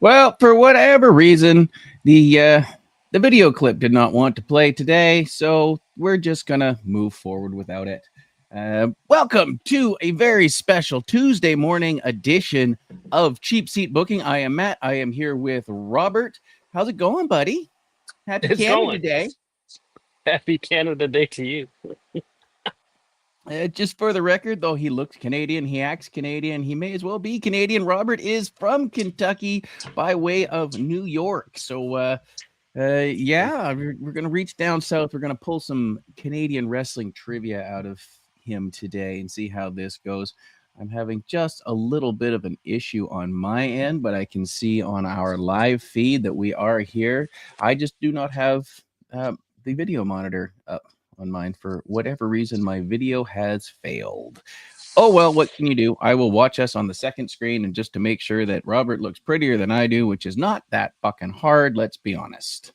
Well, for whatever reason, the video clip did not want to play today, so we're just gonna move forward without it. Welcome to a very special Tuesday morning edition of Cheap Seat Booking. I am Matt. I am here with Robert. How's it going, buddy? Happy It's Canada going. Day. Happy Canada Day to you. Just for the record, though he looks Canadian, he acts Canadian, he may as well be Canadian. Robert is from Kentucky by way of New York. Yeah, we're going to reach down south. We're going to pull some Canadian wrestling trivia out of him today and see how this goes. I'm having just a little bit of an issue on my end, but I can see on our live feed that we are here. I just do not have the video monitor up on mine. For whatever reason, my video has failed. Oh, well, what can you do? I will watch us on the second screen, and just to make sure that Robert looks prettier than I do, which is not that fucking hard, let's be honest.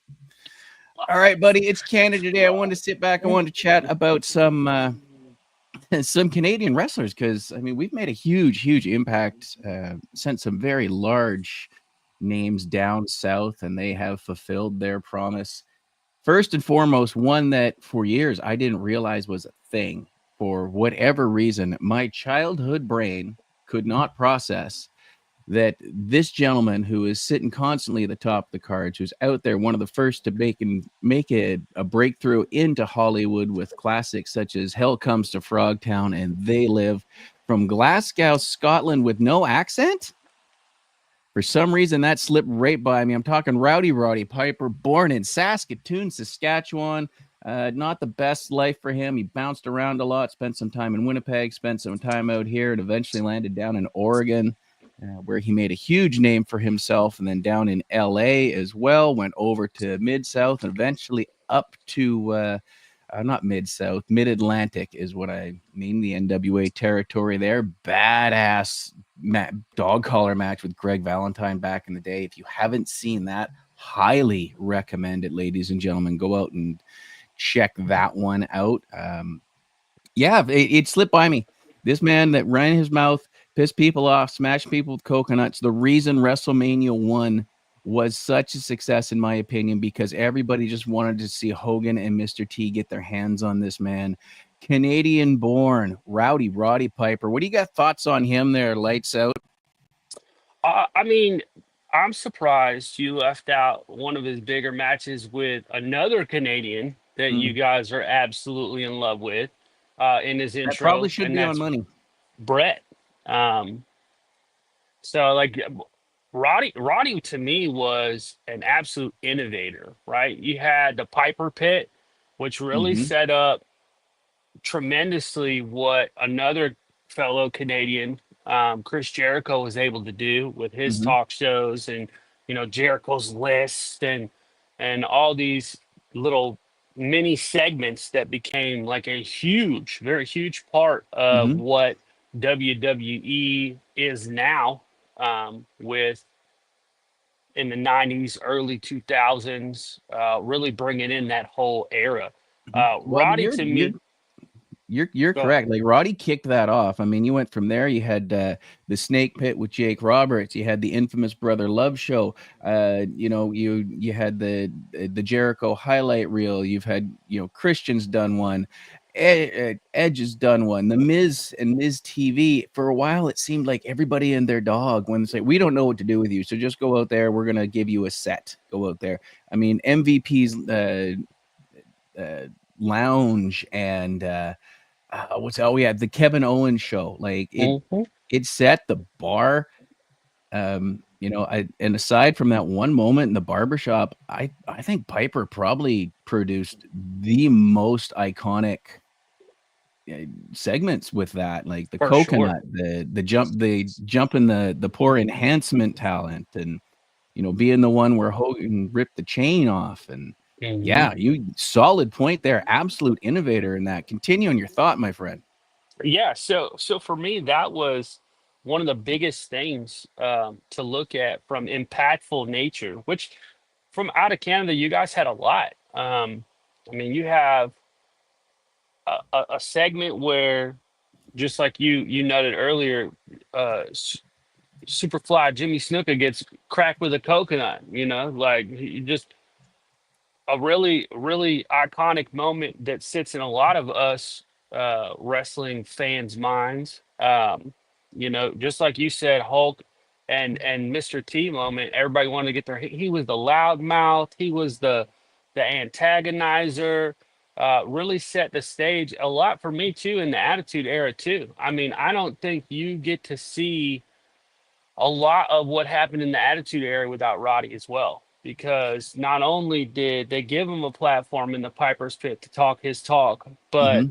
All right, buddy, it's Canada Day. I wanted to sit back. I wanted to chat about some Canadian wrestlers because, I mean, we've made a huge impact, sent some very large names down south, and they have fulfilled their promise. First and foremost, one that for years I didn't realize was a thing. For whatever reason, my childhood brain could not process that this gentleman who is sitting constantly at the top of the cards, who's out there, one of the first to make a breakthrough into Hollywood with classics such as Hell Comes to Frogtown and They Live, from Glasgow, Scotland, with no accent. For some reason, that slipped right by me. I'm talking Roddy Piper, born in Saskatoon, Saskatchewan. Not the best life for him. He bounced around a lot, spent some time in Winnipeg, spent some time out here, and eventually landed down in Oregon, where he made a huge name for himself. And then down in LA as well, went over to Mid-South, and eventually up to not Mid-South, Mid-Atlantic is what I mean, the NWA territory there. Badass dog collar match with Greg Valentine back in the day. If you haven't seen that, highly recommend it, ladies and gentlemen. Go out and check that one out. Yeah, it slipped by me. This man that ran his mouth, pissed people off, smashed people with coconuts. The reason WrestleMania 1 was such a success, in my opinion, because everybody just wanted to see Hogan and Mr. T get their hands on this man. Canadian-born Roddy Piper. What do you got thoughts on him there, lights out? I mean, I'm surprised you left out one of his bigger matches with another Canadian that you guys are absolutely in love with in his That probably intro, should and be on that's money. Brett. Um, Roddy to me was an absolute innovator, right? You had the Piper Pit, which really Mm-hmm. set up tremendously what another fellow Canadian, Chris Jericho, was able to do with his Mm-hmm. talk shows and Jericho's list and all these little mini segments that became like a huge, very huge part of Mm-hmm. what WWE is now, with in the 90s, early 2000s, really bringing in that whole era. Well, Roddy to me, you're go ahead. correct. Like Roddy kicked that off. I mean, you went from there. You had the Snake Pit with Jake Roberts. You had the infamous Brother Love show. You had the Jericho highlight reel. You've had Christian's done one. Edge has done one. The Miz and Miz TV. For a while, it seemed like everybody and their dog when they say, "We don't know what to do with you, so just go out there. We're gonna give you a set. Go out there." I mean, MVP's uh, lounge and we had the Kevin Owens show. Like Mhm. it set the bar. And aside from that one moment in the barbershop, I think Piper probably produced the most iconic segments with that, like the For sure. coconut, the jump in the poor enhancement talent, and being the one where Hogan ripped the chain off. And Mhm. yeah, you solid point there. Absolute innovator in that. Continue on your thought, my friend. Yeah, so for me, that was one of the biggest things to look at from impactful nature. Which from out of Canada, you guys had a lot. I mean, you have a segment where, just like you noted earlier, Superfly Jimmy Snuka gets cracked with a coconut. Like he just a really really iconic moment that sits in a lot of us wrestling fans' minds. Just like you said, Hulk and Mr. T moment. Everybody wanted to get their. He was the loudmouth. He was the antagonizer. Really set the stage a lot for me too in the Attitude Era too. I mean, I don't think you get to see a lot of what happened in the Attitude Era without Roddy as well. Because not only did they give him a platform in the Piper's Pit to talk his talk, but Hmm.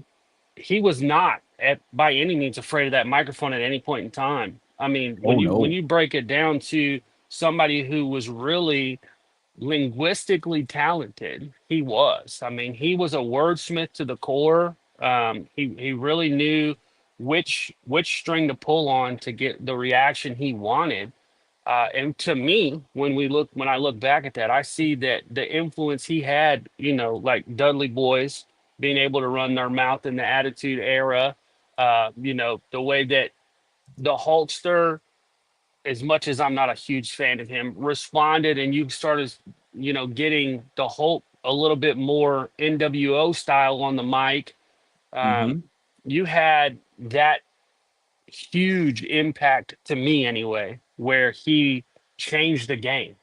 he was not by any means afraid of that microphone at any point in time. I mean, when Oh you when no. you break it down to somebody who was really linguistically talented, he was. I mean, he was a wordsmith to the core. He really knew which string to pull on to get the reaction he wanted. And to me, when I look back at that, I see that the influence he had, like Dudley Boys being able to run their mouth in the Attitude Era, the way that the Hulkster, as much as I'm not a huge fan of him, responded, and you started, getting the Hulk a little bit more NWO style on the mic. Um, Hmm. you had that huge impact to me anyway, where he changed the game.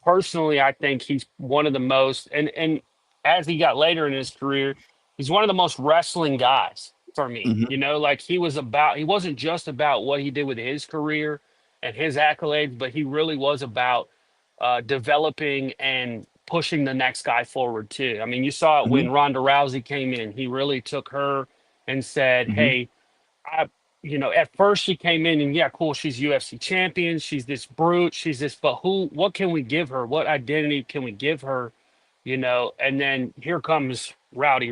Personally, I think he's one of the most, and as he got later in his career, he's one of the most wrestling guys for me. Hmm. Like he wasn't just about what he did with his career and his accolades, but he really was about developing and pushing the next guy forward too. I mean, you saw it when Hmm. Ronda Rousey came in. He really took her and said, Hmm. "Hey, I, at first she came in and yeah, cool, she's UFC champion, she's this brute, she's this, but what can we give her? What identity can we give her? And then here comes Roddy,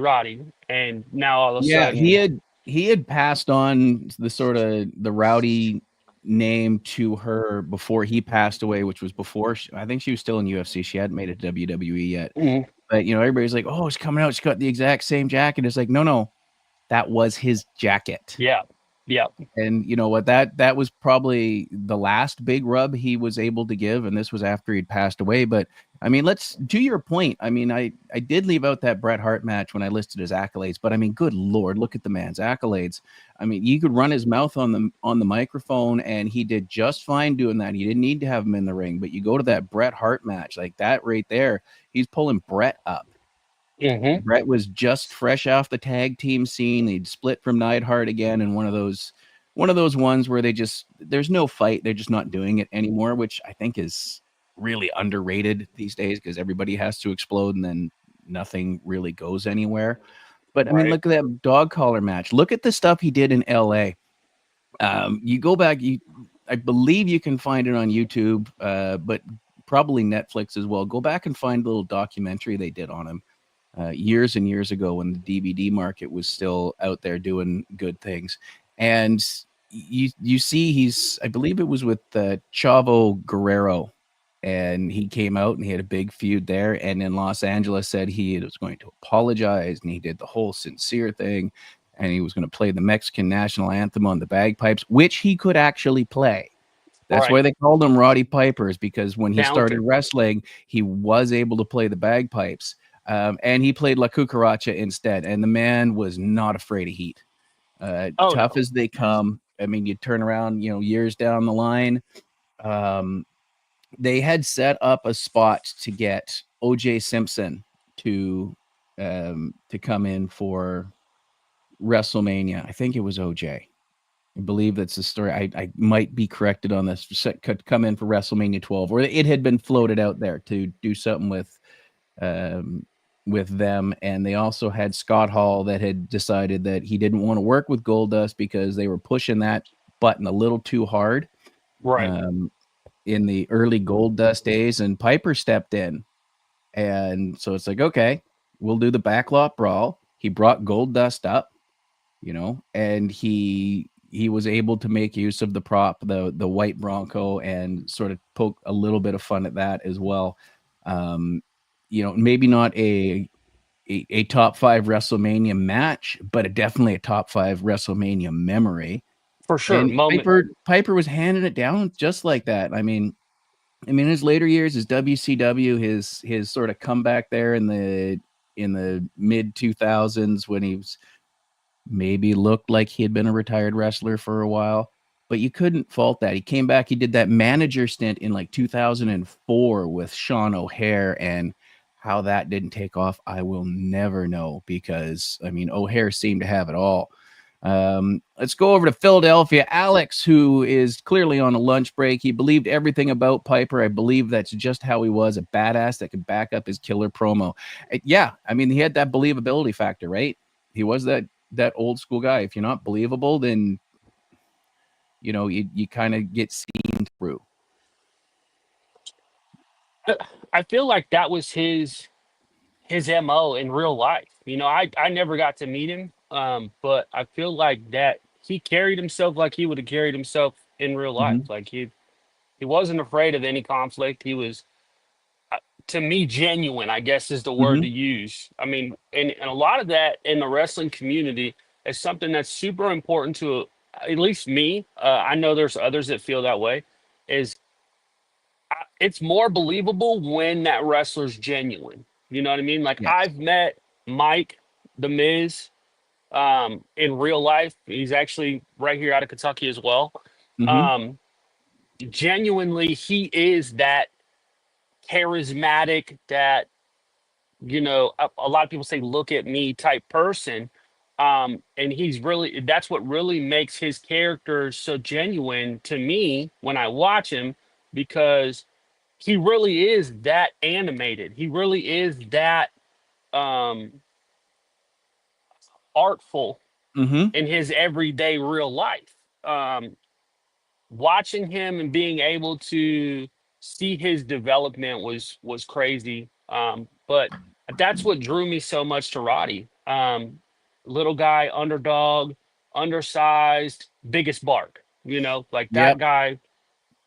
and now all of a Yeah, he sudden, had he had passed on the sort of the rowdy name to her before he passed away, which was before I think she was still in UFC. She hadn't made it to WWE yet. mhm, But everybody's like, "Oh, it's coming out. She's got the exact same jacket." It's like, no, no, that was his jacket. yeah, yeah, And you know what? That was probably the last big rub he was able to give, and this was after he'd passed away. But I mean, let's to your point. I mean, I did leave out that Bret Hart match when I listed his accolades, but I mean, good lord, look at the man's accolades. I mean, you could run his mouth on the microphone, and he did just fine doing that. He didn't need to have him in the ring, but you go to that Bret Hart match, like that right there, he's pulling Bret up. hmm Bret was just fresh off the tag team scene. He'd split from Neidhart again in one of those ones where there's no fight. They're just not doing it anymore, which I think is really underrated these days because everybody has to explode and then nothing really goes anywhere. But I mean, right, look at that dog collar match. Look at the stuff he did in LA. You go back, I believe you can find it on YouTube, but probably Netflix as well. Go back and find a little documentary they did on him years and years ago when the DVD market was still out there doing good things. And you see, I believe it was with Chavo Guerrero, and he came out and he had a big feud there. And in Los Angeles, said he was going to apologize, and he did the whole sincere thing, and he was going to play the Mexican national anthem on the bagpipes, which he could actually play. That's right, why they called him Roddy Pipers, because when he started talented. wrestling, he was able to play the bagpipes. And he played La Cucaracha instead. And the man was not afraid of heat. Oh Tough no, as they come. I mean, you turn around, years down the line. Um, they had set up a spot to get OJ Simpson to come in for WrestleMania. I think it was OJ. I believe that's the story. I might be corrected on this. Could come in for WrestleMania 12, or it had been floated out there to do something um, with them. And they also had Scott Hall that had decided that he didn't want to work with Goldust because they were pushing that button a little too hard right, um, in the early Goldust days. And Piper stepped in, and so it's like, okay, we'll do the backlot brawl. He brought Goldust up, and he was able to make use of the prop, the white Bronco, and sort of poke a little bit of fun at that as well. Um, maybe not a top five WrestleMania match, but definitely a top five WrestleMania memory. For sure. And Moment. Piper was handing it down just like that. I mean, his later years, his WCW, his sort of comeback there in the mid 2000s when he was maybe looked like he had been a retired wrestler for a while, but you couldn't fault that. He came back, he did that manager stint in like 2004 with Sean O'Hare, and how that didn't take off, I will never know, because I mean, O'Hare seemed to have it all. Let's go over to Philadelphia. Alex, who is clearly on a lunch break. He believed everything about Piper. I believe that's just how he was, a badass that could back up his killer promo. Yeah, I mean, he had that believability factor, right? He was that old school guy. If you're not believable, then you kind of get seen through. I feel like that was his MO in real life. I never got to meet him, but I feel like that he carried himself like he would have carried himself in real life. Mm-hmm. Like he wasn't afraid of any conflict. He was, to me, genuine, I guess is the word to Mm-hmm. use. I mean, and a lot of that in the wrestling community is something that's super important to at least me. I know there's others that feel that way. Is it's more believable when that wrestler's genuine. You know what I mean? Like Yes. I've met Mike, the Miz, in real life. He's actually right here out of Kentucky as well. Mm-hmm. Um, Genuinely, he is that charismatic, that a lot of people say look at me type person. And that's what really makes his character so genuine to me when I watch him, because he really is that animated. He really is that um artful Mm-hmm. in his everyday real life. Watching him and being able to see his development was crazy. But that's what drew me so much to Roddy. Little guy, underdog, undersized, biggest bark. Like that Yep. guy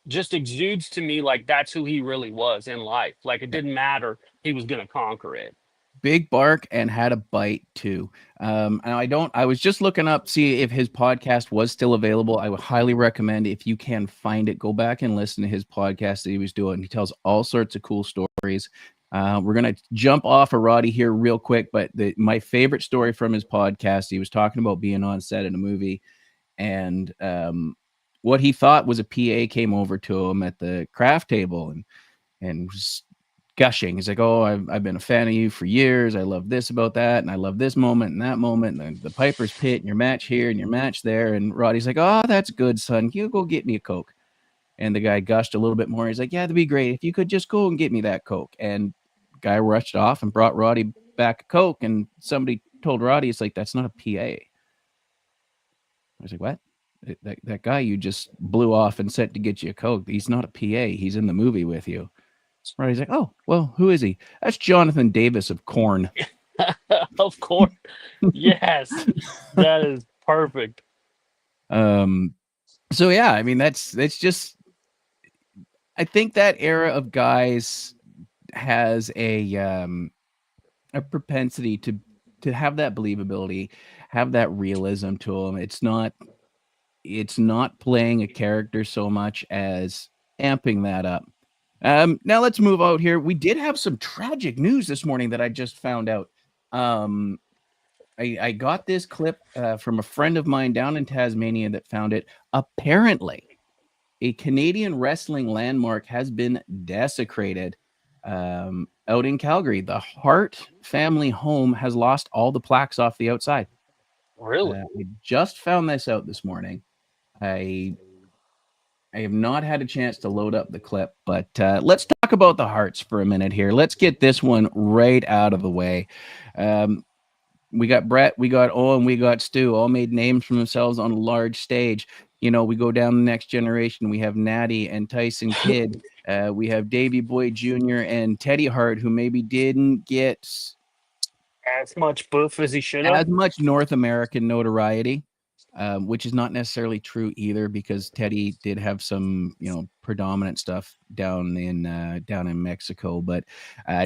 just exudes to me like that's who he really was in life. Like it didn't matter, he was gonna conquer it. Big bark and had a bite too. And I was just looking up, see if his podcast was still available. I would highly recommend, if you can find it, go back and listen to his podcast that he was doing. He tells all sorts of cool stories. We're going to jump off of Roddy here real quick, but my favorite story from his podcast, he was talking about being on set in a movie, and what he thought was a PA came over to him at the craft table and was gushing. He's like, "Oh, I've been a fan of you for years. I love this about that, and I love this moment and that moment, and the Piper's Pit, and your match here and your match there." And Roddy's like, "Oh, that's good, son. You go get me a Coke." And the guy gushed a little bit more. He's like, "Yeah, that'd be great if you could just go and get me that Coke." And guy rushed off and brought Roddy back a Coke. And somebody told Roddy, "It's like, that's not a PA." I was like, "What?" That guy you just blew off and sent to get you a Coke, he's not a PA. He's in the movie with you. Right? He's like, "Oh, well, who is he?" "That's Jonathan Davis of Korn." Of course. Yes. That is perfect. Um, so yeah, I mean, that's just, I think that era of guys has a propensity to have that believability, have that realism to them. It's not playing a character so much as amping that up. Now let's move out here. We did have some tragic news this morning that I just found out. Um, I got this clip from a friend of mine down in Tasmania that found it. Apparently, a Canadian wrestling landmark has been desecrated out in Calgary. The Hart family home has lost all the plaques off the outside. Really? I just found this out this morning. I I have not had a chance to load up the clip, but let's talk about the Hearts for a minute here. Let's get this one right out of the way. Um, we got Brett, we got Owen, we got Stu, all made names for themselves on a large stage. You know, we go down the next generation. We have Natty and Tyson Kidd. We have Davey Boy Jr. and Teddy Hart, who maybe didn't get As much boof as he should have. as much North American notoriety. which is not necessarily true either because Teddy did have some, predominant stuff down in Mexico. But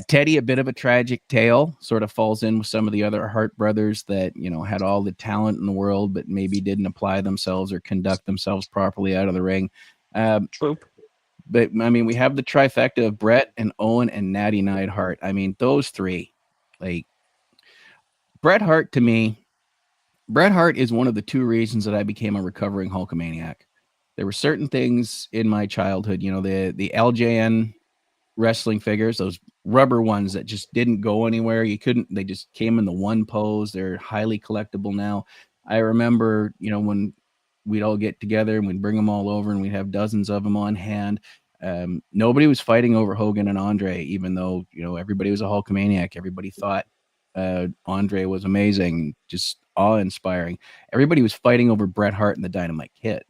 Teddy, a bit of a tragic tale, sort of falls in with some of the other Hart brothers that had all the talent in the world, but maybe didn't apply themselves or conduct themselves properly out of the ring. Um, True. but I mean, we have the trifecta of Bret and Owen and Natty Neidhart. I mean, those three, like Bret Hart to me, Bret Hart is one of the two reasons that I became a recovering Hulkamaniac. There were certain things in my childhood, the LJN wrestling figures, those rubber ones that just didn't go anywhere. You couldn't, they just came in the one pose. They're highly collectible now. I remember, when we'd all get together and we'd bring them all over and we'd have dozens of them on hand. Nobody was fighting over Hogan and Andre, even though, everybody was a Hulkamaniac. Everybody thought Andre was amazing, just awe inspiring. Everybody was fighting over Bret Hart and the Dynamite Kid.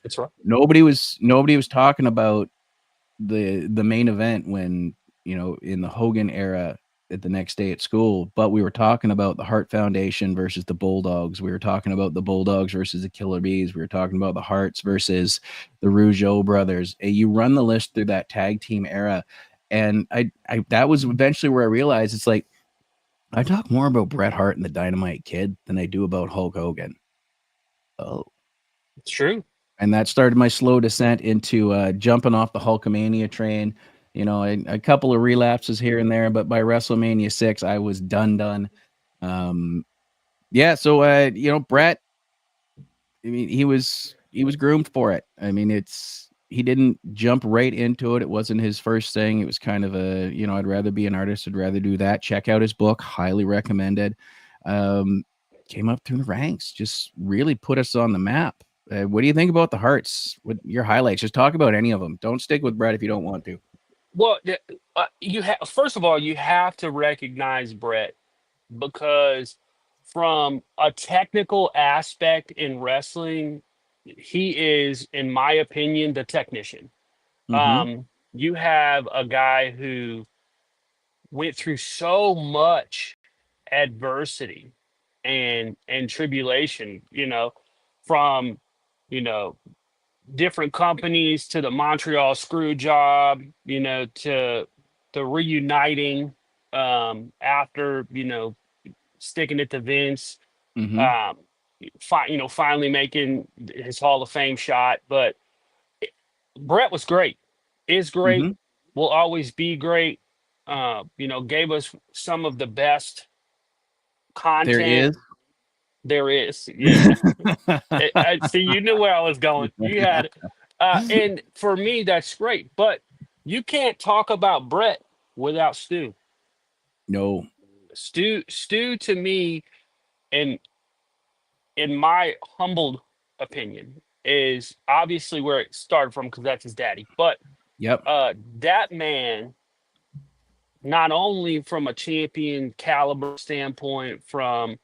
That's right. Nobody was talking about the main event when in the Hogan era at the next day at school, but we were talking about the Hart Foundation versus the Bulldogs. We were talking about the Bulldogs versus the Killer Bees. We were talking about the Harts versus the Rougeau brothers. You run the list through that tag team era, and I that was eventually where I realized it's like I talk more about Bret Hart and the Dynamite Kid than I do about Hulk Hogan. Oh, It's true. and that started my slow descent into jumping off the Hulkamania train. A couple of relapses here and there, but by WrestleMania 6, I was done. Yeah, so Bret, I mean, he was groomed for it. I mean, he didn't jump right into it. It wasn't his first thing. It was kind of I'd rather be an artist. I'd rather do that. Check out his book. Highly recommended. Came up through the ranks. Just really put us on the map. What do you think about the Hearts? What your highlights? Just talk about any of them. Don't stick with Bret if you don't want to. Well, you have first of all, you have to recognize Bret because from a technical aspect in wrestling, he is, in my opinion, the technician. Mm-hmm. You have a guy who went through so much adversity and tribulation, from you know different companies to the Montreal screw job, to reuniting after, sticking it to Vince, Mm-hmm. um, finally making his Hall of Fame shot. But Brett was great, is great, Mm-hmm. will always be great. Gave us some of the best There content is. there is. Yeah. I see, you knew where I was going. You had it. And for me, that's great. But you can't talk about Brett without Stu. No. Stu to me, in in my humbled opinion, is obviously where it started from because that's his daddy. But Yep. that man, not only from a champion caliber standpoint, from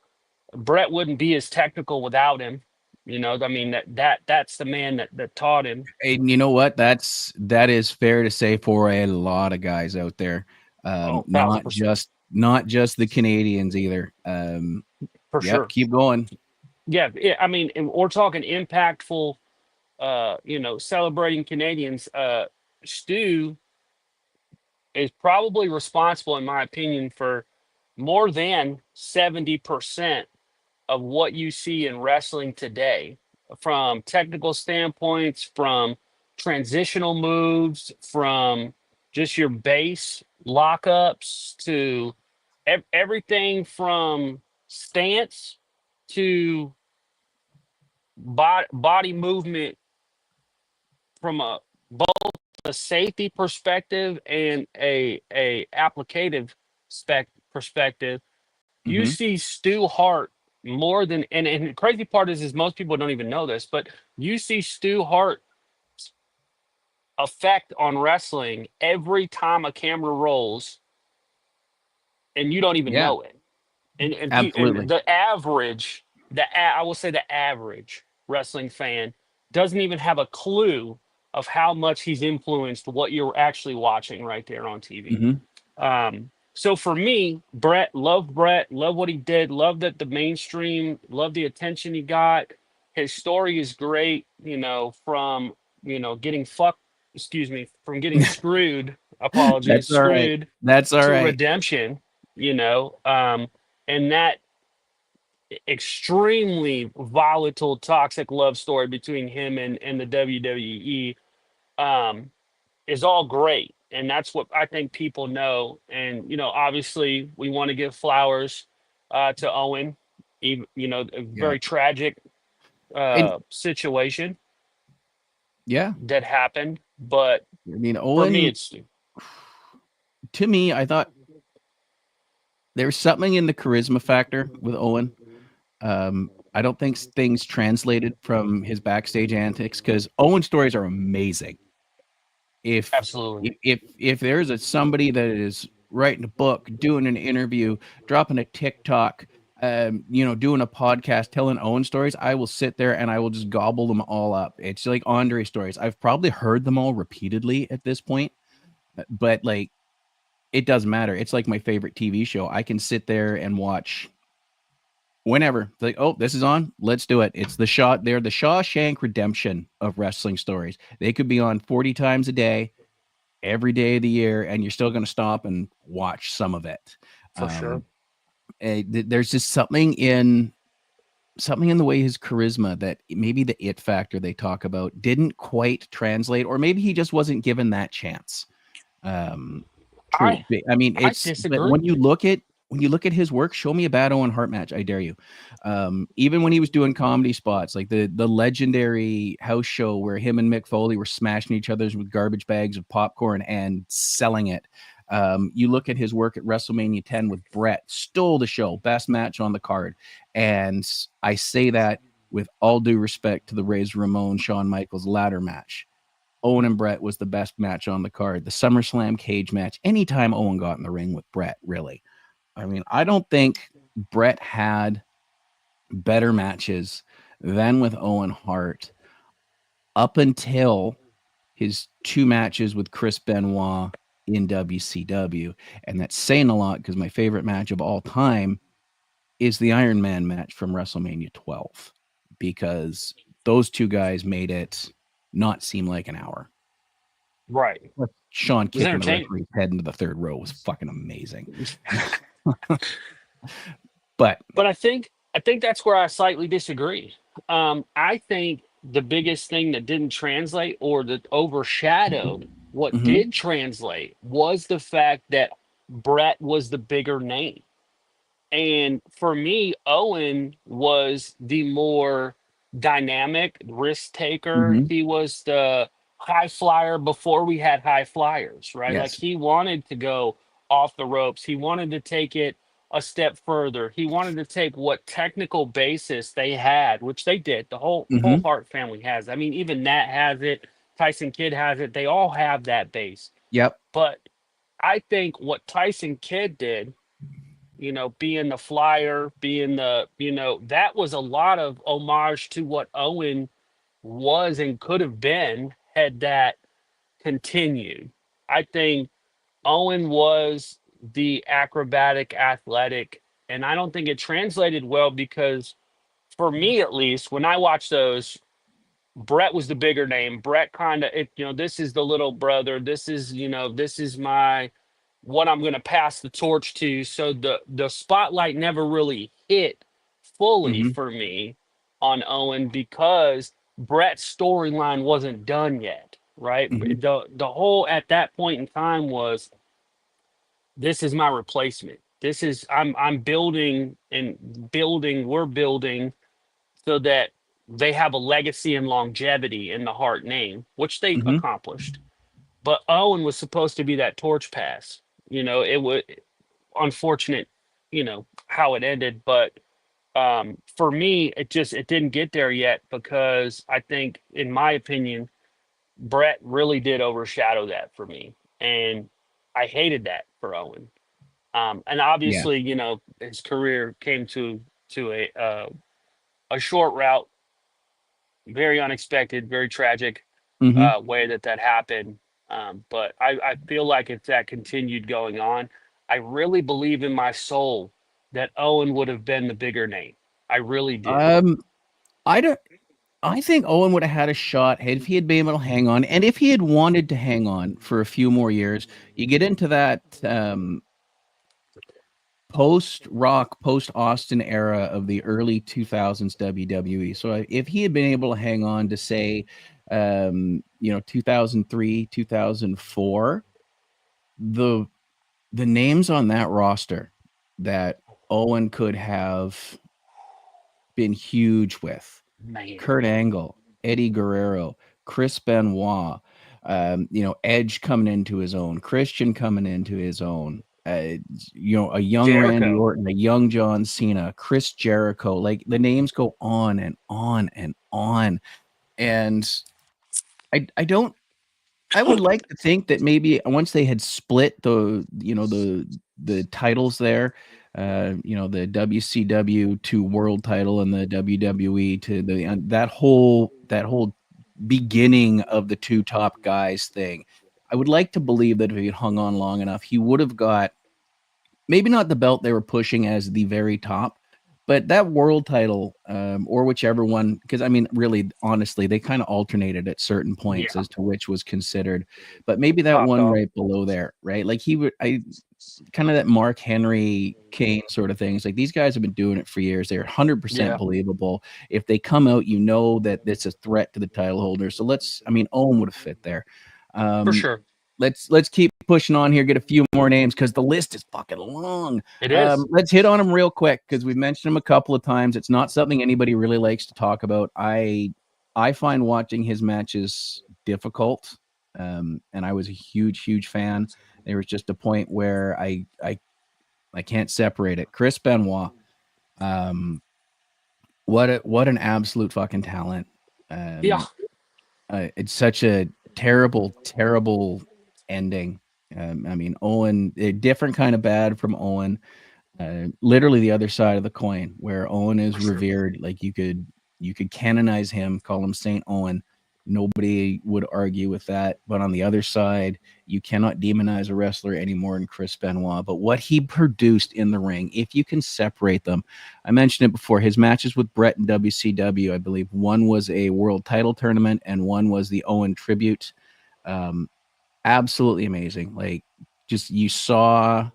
Brett wouldn't be as technical without him. I mean that's the man that taught him. And you know what? That is fair to say for a lot of guys out there. Oh, thousand Not percent just the Canadians either. for Yep. sure. Keep going. Yeah, yeah. I mean, and we're talking impactful. Celebrating Canadians. Stu is probably responsible, in my opinion, for more than 70% of what you see in wrestling today, from technical standpoints, from transitional moves, from just your base lockups to everything from stance to body movement from both a safety perspective and a applicative perspective. You Mm-hmm. see Stu Hart more than, and the crazy part is most people don't even know this, but you see Stu Hart effect on wrestling every time a camera rolls, and you don't even Yeah. know it. And Absolutely. the average, I will say the average wrestling fan doesn't even have a clue of how much he's influenced what you're actually watching right there on TV. Mm-hmm. So for me, Brett, love what he did, love that the mainstream, love the attention he got. His story is great, from getting fucked, excuse me, from getting screwed, apologies, That's all right. screwed That's all to right. redemption, and that extremely volatile, toxic love story between him and the WWE, um, is all great. And that's what I think people know. And, obviously we want to give flowers to Owen, even, a Yeah. very tragic And situation yeah, that happened. But I mean, for me, Owen, it's to me, I thought there was something in the charisma factor with Owen. I don't think things translated from his backstage antics because Owen's stories are amazing. If absolutely if there's somebody that is writing a book, doing an interview, dropping a TikTok, doing a podcast, telling Owen stories, I will sit there and I will just gobble them all up. It's like Andre stories. I've probably heard them all repeatedly at this point, but like it doesn't matter. It's like my favorite TV show. I can sit there and watch whenever. It's like, oh, this is on. Let's do it. It's the shot. They're the Shawshank Redemption of wrestling stories. They could be on 40 times a day, every day of the year, and you're still going to stop and watch some of it. for sure. There's just something in the way his charisma that maybe the it factor they talk about didn't quite translate, or maybe he just wasn't given that chance. Um, True. I I mean, I it's but disagree. when you look at his work, show me a bad Owen Hart match. I dare you. Even when he was doing comedy spots, like the legendary house show where him and Mick Foley were smashing each other's with garbage bags of popcorn and selling it. You look at his work at WrestleMania 10 with Brett, stole the show, best match on the card. And I say that with all due respect to the Razor Ramon Shawn Michaels ladder match. Owen and Brett was the best match on the card. The SummerSlam cage match, anytime Owen got in the ring with Brett, really. I mean, I don't think Brett had better matches than with Owen Hart up until his two matches with Chris Benoit in WCW. And that's saying a lot because my favorite match of all time is the Iron Man match from WrestleMania 12 because those two guys made it not seem like an hour. Right. It Sean was kicking the entertaining. referee's head into the third row was fucking amazing. But But I think that's where I slightly disagree. I think the biggest thing that didn't translate or that overshadowed what mhm, did translate was the fact that Brett was the bigger name. And for me, Owen was the more dynamic risk taker. mhm, He was the high flyer before we had high flyers, right? Like yes, he wanted to go off the ropes. He wanted to take it a step further. He wanted to take what technical basis they had, which they did. The whole mhm, Hart family has. I mean, even Nat has it. Tyson Kidd has it. They all have that base. yep, But I think what Tyson Kidd did, being the flyer, being that was a lot of homage to what Owen was and could have been had that continued. I think Owen was the acrobatic, athletic, and I don't think it translated well because, for me at least, when I watch those, Brett was the bigger name. Brett kind of, this is the little brother. This is my what I'm going to pass the torch to. So the spotlight never really hit fully mhm, for me on Owen because Brett's storyline wasn't done yet. Right. mhm, The whole at that point in time was, this is my replacement. This is I'm building and building. We're building so that they have a legacy and longevity in the Hart name, which they mhm, accomplished. But Owen was supposed to be that torch pass. It was unfortunate, how it ended. But for me, it didn't get there yet because I think, in my opinion, Brett really did overshadow that for me, and I hated that for Owen. And yeah, obviously, his career came to a short route, very unexpected, very tragic mhm. way that happened. But I feel like if that continued going on, I really believe in my soul that Owen would have been the bigger name. I really do. Um, I don't. I think Owen would have had a shot if he had been able to hang on, and if he had wanted to hang on for a few more years. You get into that post Rock, post Austin era of the early 2000s WWE. So if he had been able to hang on to say, 2003, 2004, the the names on that roster that Owen could have been huge with: Man, Kurt Angle, Eddie Guerrero, Chris Benoit, Edge coming into his own, Christian coming into his own, a young Randy Jericho. Orton, a young John Cena, Chris Jericho. Like the names go on and on and on. And I don't I would like to think that maybe once they had split the titles there, the WCW to world title and the WWE to that whole beginning of the two top guys thing. I would like to believe that if he had hung on long enough, he would have got maybe not the belt they were pushing as the very top, but that world title, or whichever one, because I mean, really, honestly, they kind of alternated at certain points Yeah, as to which was considered, but maybe that top one dog. right below there, right? Like he would, I kind of that Mark Henry Kane sort of thing. It's like these guys have been doing it for years. They're 100% Yeah, believable. If they come out, that it's a threat to the title holder. So I mean, Owen would have fit there. for Um, sure. let's keep pushing on here. Get a few more names because the list is fucking long. It is. Let's hit on them real quick because we've mentioned them a couple of times. It's not something anybody really likes to talk about. I find watching his matches difficult, and I was a huge fan. There was just a point where I can't separate it. Chris Benoit, um, what an absolute fucking talent. Yeah, Um, it's such a terrible ending. I mean, Owen, a different kind of bad from Owen. Literally the other side of the coin, where Owen is for sure. revered. Like you could canonize him, call him Saint Owen. Nobody would argue with that. But on the other side, you cannot demonize a wrestler any more than Chris Benoit. But what he produced in the ring, if you can separate them, I mentioned it before. His matches with Brett in WCW, I believe one was a world title tournament and one was the Owen tribute. Um, Absolutely amazing. Like just you saw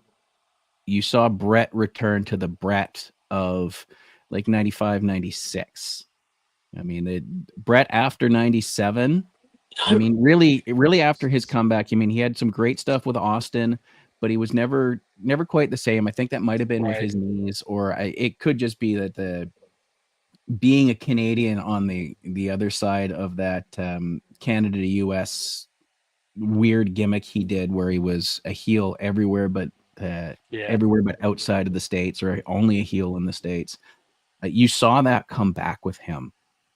Brett return to the Brett of like 95, 96. I mean, Brett after 97. I mean, really after his comeback, I mean, he had some great stuff with Austin, but he was never quite the same. I think that might have been with Right. his knees, or it could just be that the being a Canadian on the other side of that Canada to US weird gimmick he did where he was a heel uh, Yeah. everywhere but outside of the states, or only a heel in the states. You saw that come back with him.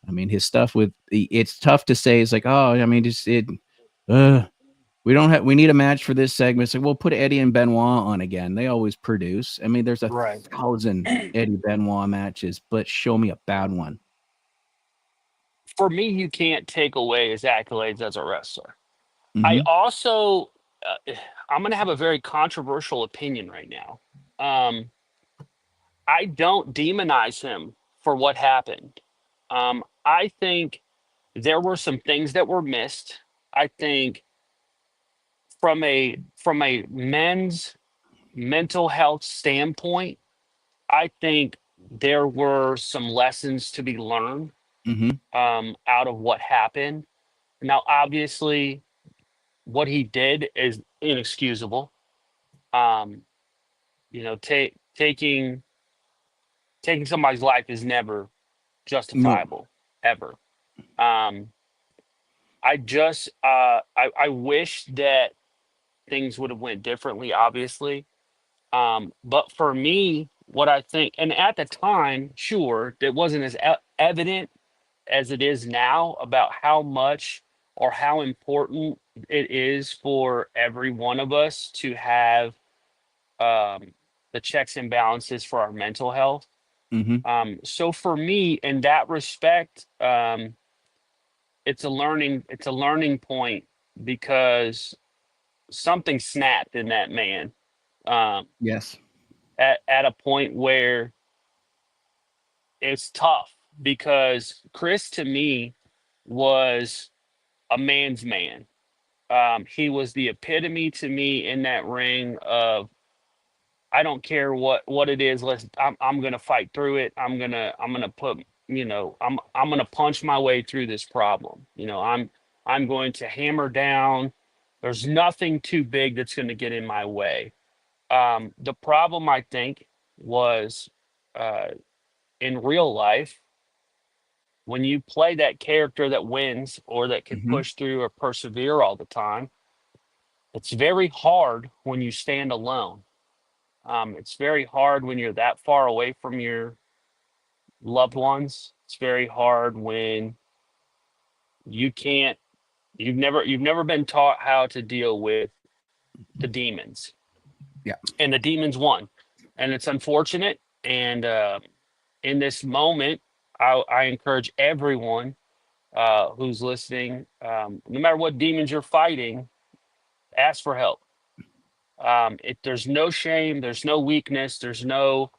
I mean, his stuff with it's tough to say. It's like, oh, I mean, just it. Uh, we need a match for this segment. It's like, we'll put Eddie and Benoit on again. They always produce. I mean, there's a Right. thousand Eddie Benoit matches, but show me a bad one. For me, you can't take away his accolades as a wrestler. I Mm-hmm. also, I'm going to have a very controversial opinion right now. Um, I don't demonize him for what happened. I think there were some things that were missed. I think from a men's mental health standpoint, I think there were some lessons to be learned Mm-hmm. out of what happened. Now, obviously, what he did is inexcusable. Um, taking somebody's life is never No, justifiable ever. Um, I wish that things would have went differently, obviously. But for me, what I think, and at the time, sure, it wasn't as evident as it is now about how much or how important it is for every one of us to have um, the checks and balances for our mental health. mm-hmm. So for me, in that respect, it's a learning point because something snapped in that man um, Yes. at a point where it's tough. because Chris to me was a man's man. He was the epitome to me in that ring of I don't care what it is. I'm gonna fight through it. I'm gonna put I'm gonna punch my way through this problem. I'm going to hammer down. There's nothing too big that's going to get in my way. The problem I think was uh, in real life when you play that character that wins or that can Hmm. push through or persevere all the time. It's very hard when you stand alone. It's very hard when you're that far away from your loved ones. It's very hard when you can't. You've never been taught how to deal with the demons, Yeah. and the demons won, and it's unfortunate. And in this moment, I encourage everyone who's listening, no matter what demons you're fighting, ask for help. There's no shame, there's no weakness, there's no,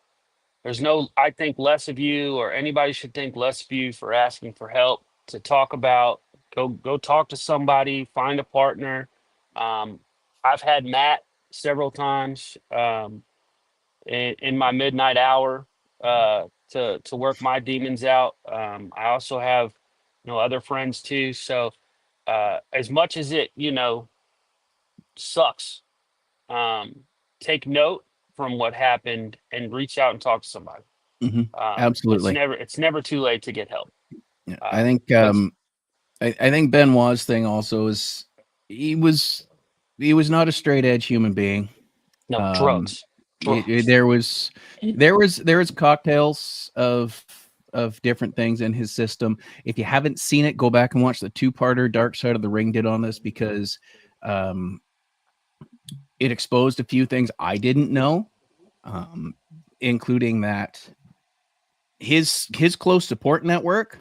I think less of you or anybody should think less of you for asking for help to talk about. Go talk to somebody, find a partner. Um, I've had Matt several times in my midnight hour to work my demons out. I also have other friends too. So as much as it sucks, um, take note from what happened and reach out and talk to somebody. Hmm. It's Absolutely. never too late to get help. Yeah. I Um, think because I think Benoit's thing also is he was he was not a straight edge human being. no Um, drugs, drugs. there was cocktails of different things in his system. If you haven't seen it, go back and watch the two-parter Dark Side of the Ring did on this because um, it exposed a few things I didn't know, um, including that his close support network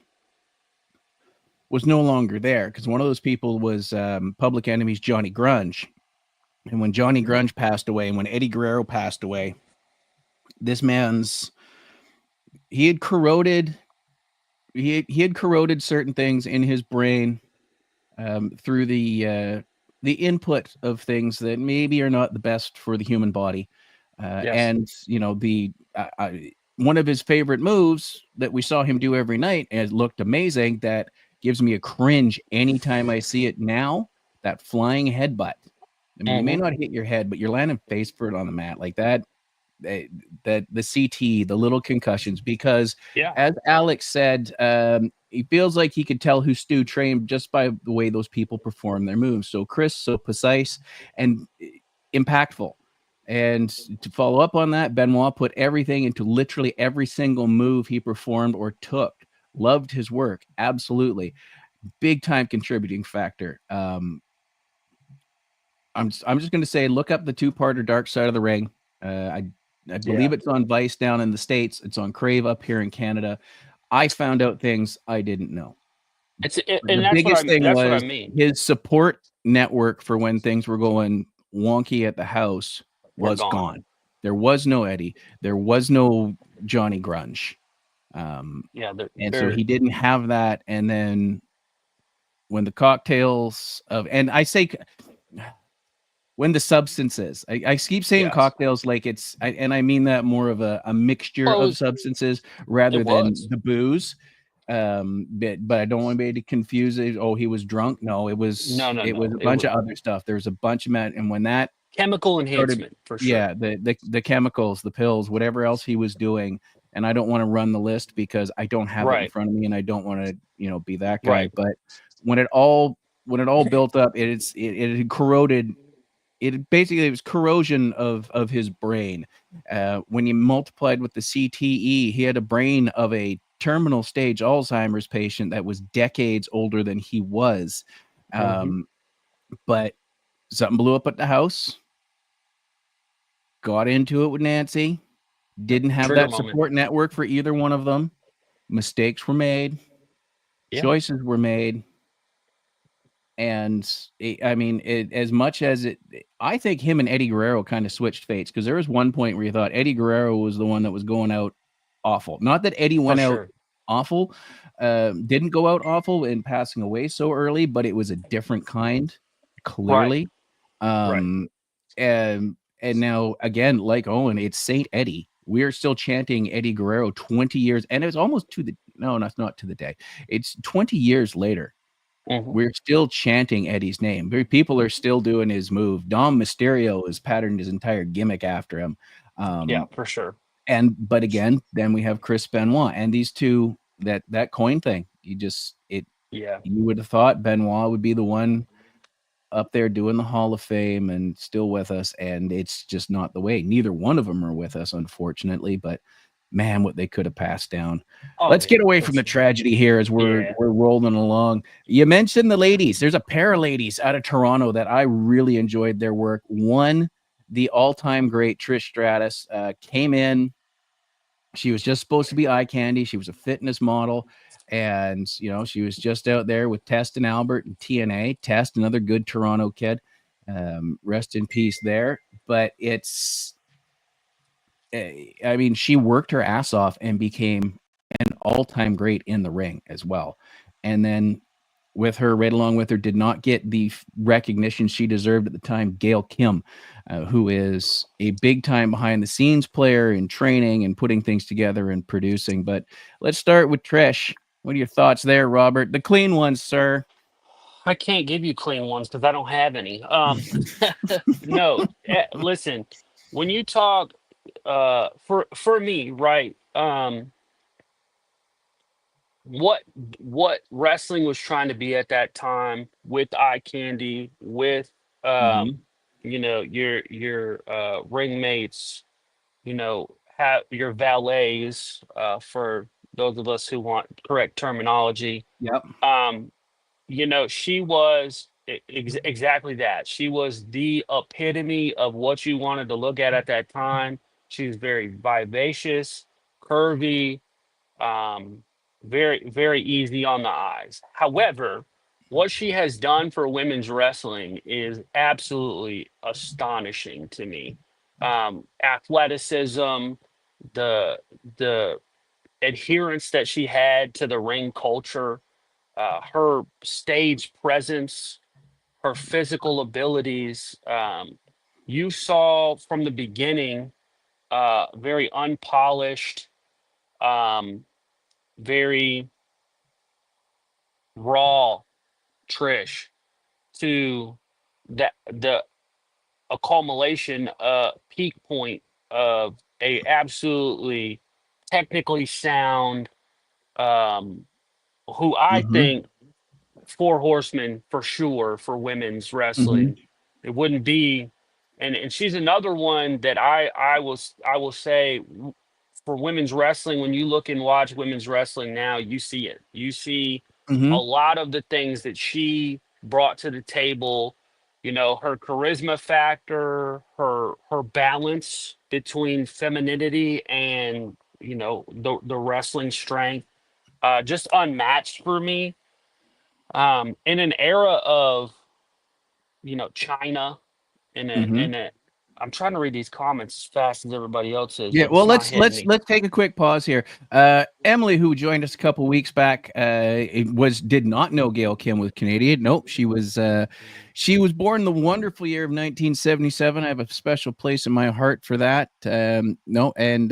was no longer there because one of those people was Public Enemy's Johnny Grunge. And when Johnny Grunge passed away, and when Eddie Guerrero passed away, this man's he had corroded he had corroded certain things in his brain through the input of things that maybe are not the best for the human body. Yes. And the one of his favorite moves that we saw him do every night and it looked amazing. That gives me a cringe anytime I see it now. That flying headbutt. I mean, you may Hmm. not hit your head, but you're landing face first on the mat like that. That the CT, the little concussions, because Yeah. as Alex said, he feels like he could tell who Stu trained just by the way those people perform their moves. So Chris, so precise and impactful. And to follow up on that, Benoit put everything into literally every single move he performed or took. Loved his work, absolutely. Big time contributing factor. I'm just going to say, look up the two-parter Dark Side of the Ring. I Yeah. believe it's on Vice down in the States. It's on Crave up here in Canada. I found out things I didn't know. And The biggest thing that's what I was mean. his support network for when things were going wonky at the house We're was gone. gone. There was no Eddie. There was no Johnny Grunge. Yeah. And so he didn't have that. And then when the cocktails of, and I say, when the substances, I keep saying Yes. cocktails like and I mean that more of a mixture Well, of substances rather it than was. the booze. But I don't want anybody to confuse it. Oh, he was drunk. No, it No, was no, it was no. a It bunch was of other stuff. There's a bunch of and when that chemical started, enhancement for sure. yeah, the chemicals, the pills, whatever else he was doing, and I don't want to run the list because I don't have it in Right. front of me, and I don't want to be that guy. Right. But when it all built up, it had corroded. It was corrosion of his brain. When you multiplied with the CTE, he had a brain of a terminal stage Alzheimer's patient that was decades older than he was. Hmm. Um, but something blew up at the house. Got into it with Nancy. Didn't have Trigger that moment. support network for either one of them. Mistakes were made. Yeah. Choices were made. And I mean, as much as I think him and Eddie Guerrero kind of switched fates because there was one point where you thought Eddie Guerrero was the one that was going out awful. Not that Eddie For went out sure. awful. Didn't go out awful in passing away so early, but it was a different kind, Right. clearly. Right. Um, and now again, like Owen, it's Saint Eddie. We are still chanting Eddie Guerrero 20 years, and it's almost to the no, not to the day. It's 20 years later. Hmm. We're still chanting Eddie's name. People are still doing his move. Dom Mysterio has patterned his entire gimmick after him. Yeah, Um, for sure. but again, then we have Chris Benoit and these two that coin thing. Yeah. You would have thought Benoit would be the one up there doing the Hall of Fame and still with us, and it's just not the way. Neither one of them are with us, unfortunately, but man, what they could have passed down. Oh Let's get yeah, away for from the sure. tragedy here as Yeah. we're rolling along. You mentioned the ladies. There's a pair of ladies out of Toronto that I really enjoyed their work. One, the all-time great Trish Stratus, came in. She was just supposed to be eye candy. She was a fitness model. And, she was just out there with Test and Albert and TNA. Test, another good Toronto kid. Rest in peace there. But I mean, she worked her ass off and became an all-time great in the ring as well. And then with her, right along with her, did not get the recognition she deserved at the time, Gail Kim, who is a big-time behind-the-scenes player in training and putting things together and producing. But let's start with Trish. What are your thoughts there, Robert? The clean ones, sir. I can't give you clean ones because I don't have any. No, listen, when you talk, for me, right? What what wrestling was trying to be at that time with eye candy, with Mm-hmm. your ring mates, have your valets, for those of us who want correct terminology. Yep. Um, she was exactly that. She was the epitome of what you wanted to look at that time. She was very vivacious, curvy, um, very, very easy on the eyes. However, what she has done for women's wrestling is absolutely astonishing to me. Athleticism, the the adherence that she had to the ring culture, her stage presence, her physical abilities. You saw from the beginning, very unpolished, um, very raw Trish to the accumulation, peak point of a absolutely technically sound, um, who I Mm-hmm. think four horsemen for sure for women's Mm-hmm. wrestling. It wouldn't be, and she's another one that I will say, for women's wrestling. When you look and watch women's wrestling now, you see it. You see a Mm-hmm. lot of the things that she brought to the table. Her charisma factor, her balance between femininity and the wrestling strength, just unmatched for me, in an era of China, Mm-hmm. in a I'm trying to read these comments as fast as everybody else is, Yeah, but well, it's not let's hitting let's me. let's take a quick pause here. Emily, who joined us a couple weeks back, did not know Gail Kim was Canadian. Nope, she was born in the wonderful year of 1977. I have a special place in my heart for that. No, and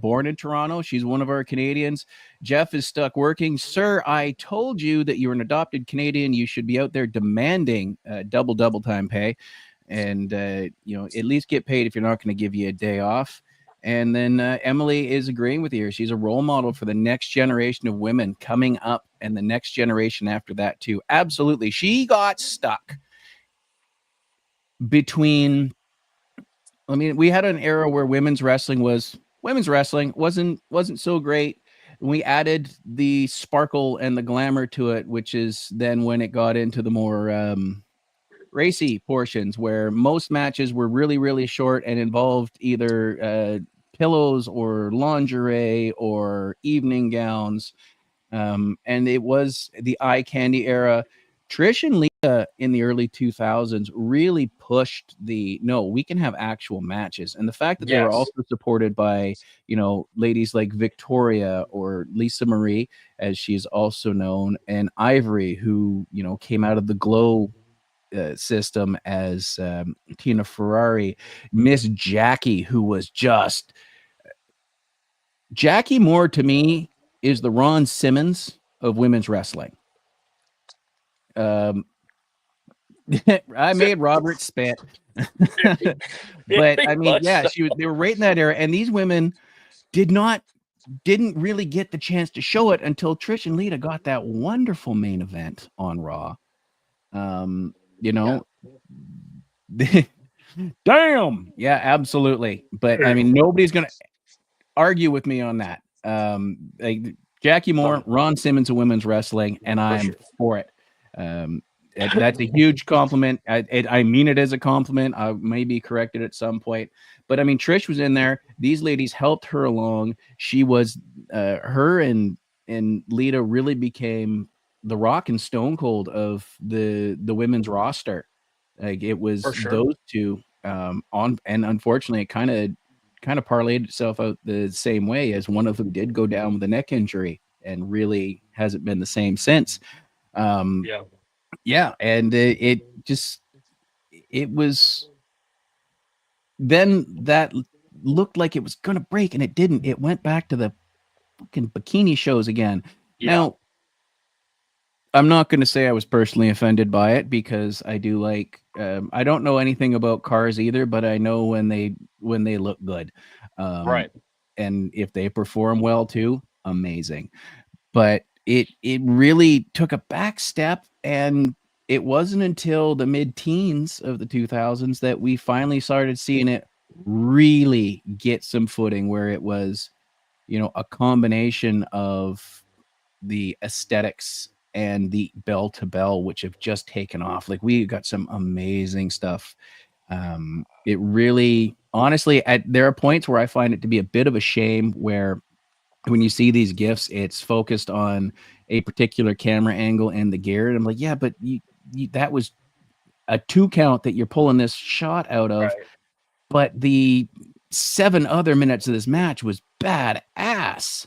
born in Toronto. She's one of our Canadians. Jeff is stuck working. Sir, I told you that you're an adopted Canadian. You should be out there demanding double time pay, and at least get paid if you're not going to give you a day off. And then Emily is agreeing with you. She's a role model for the next generation of women coming up and the next generation after that, too. Absolutely. She got stuck between, I mean, we had an era where women's wrestling wasn't so great. We added the sparkle and the glamour to it, which is then when it got into the more racy portions where most matches were really, really short and involved either pillows or lingerie or evening gowns. And it was the eye candy era. Trish and Lita in the early 2000s really pushed the no, we can have actual matches. And the fact that they were Yes, also supported by, ladies like Victoria or Lisa Marie, as she's also known, and Ivory, who, came out of the Glow system as Tina Ferrari, Miss Jackie, who was just Jackie Moore to me is the Ron Simmons of women's wrestling. Um, I so made Robert spit. very, But very I mean, much yeah, so. they were right in that era, and these women didn't really get the chance to show it until Trish and Lita got that wonderful main event on Raw. Um, you Yeah. know, damn, yeah, absolutely. But I mean, nobody's gonna argue with me on that. Like Jackie Moore, Um, Ron Simmons of women's wrestling, and for I'm sure. for it. Um, that's a huge compliment. I mean it as a compliment. I may be corrected at some point, but I mean Trish was in there. These ladies helped her along. She was her and Lita really became the Rock and Stone Cold of the women's roster. Like it For was sure. those two on, and unfortunately, it kind of parlayed itself out the same way as one of them did go down with a neck injury and really hasn't been the same since. Um, Yeah. yeah, and it was then that looked like it was going to break and it didn't. It went back to the fucking bikini shows again. Yeah. Now, I'm not going to say I was personally offended by it because I do like I don't know anything about cars either, but I know when they look good. Um, Right. and if they perform well too, amazing. But it really took a back step, and it wasn't until the mid-teens of the 2000s that we finally started seeing it really get some footing where it was, a combination of the aesthetics and the bell to bell, which have just taken off. Like we got some amazing stuff. It really, honestly, there are points where I find it to be a bit of a shame where when you see these gifs, it's focused on a particular camera angle and the gear. And I'm like, yeah, but that was a 2 count that you're pulling this shot out of. Right. But the 7 other minutes of this match was badass.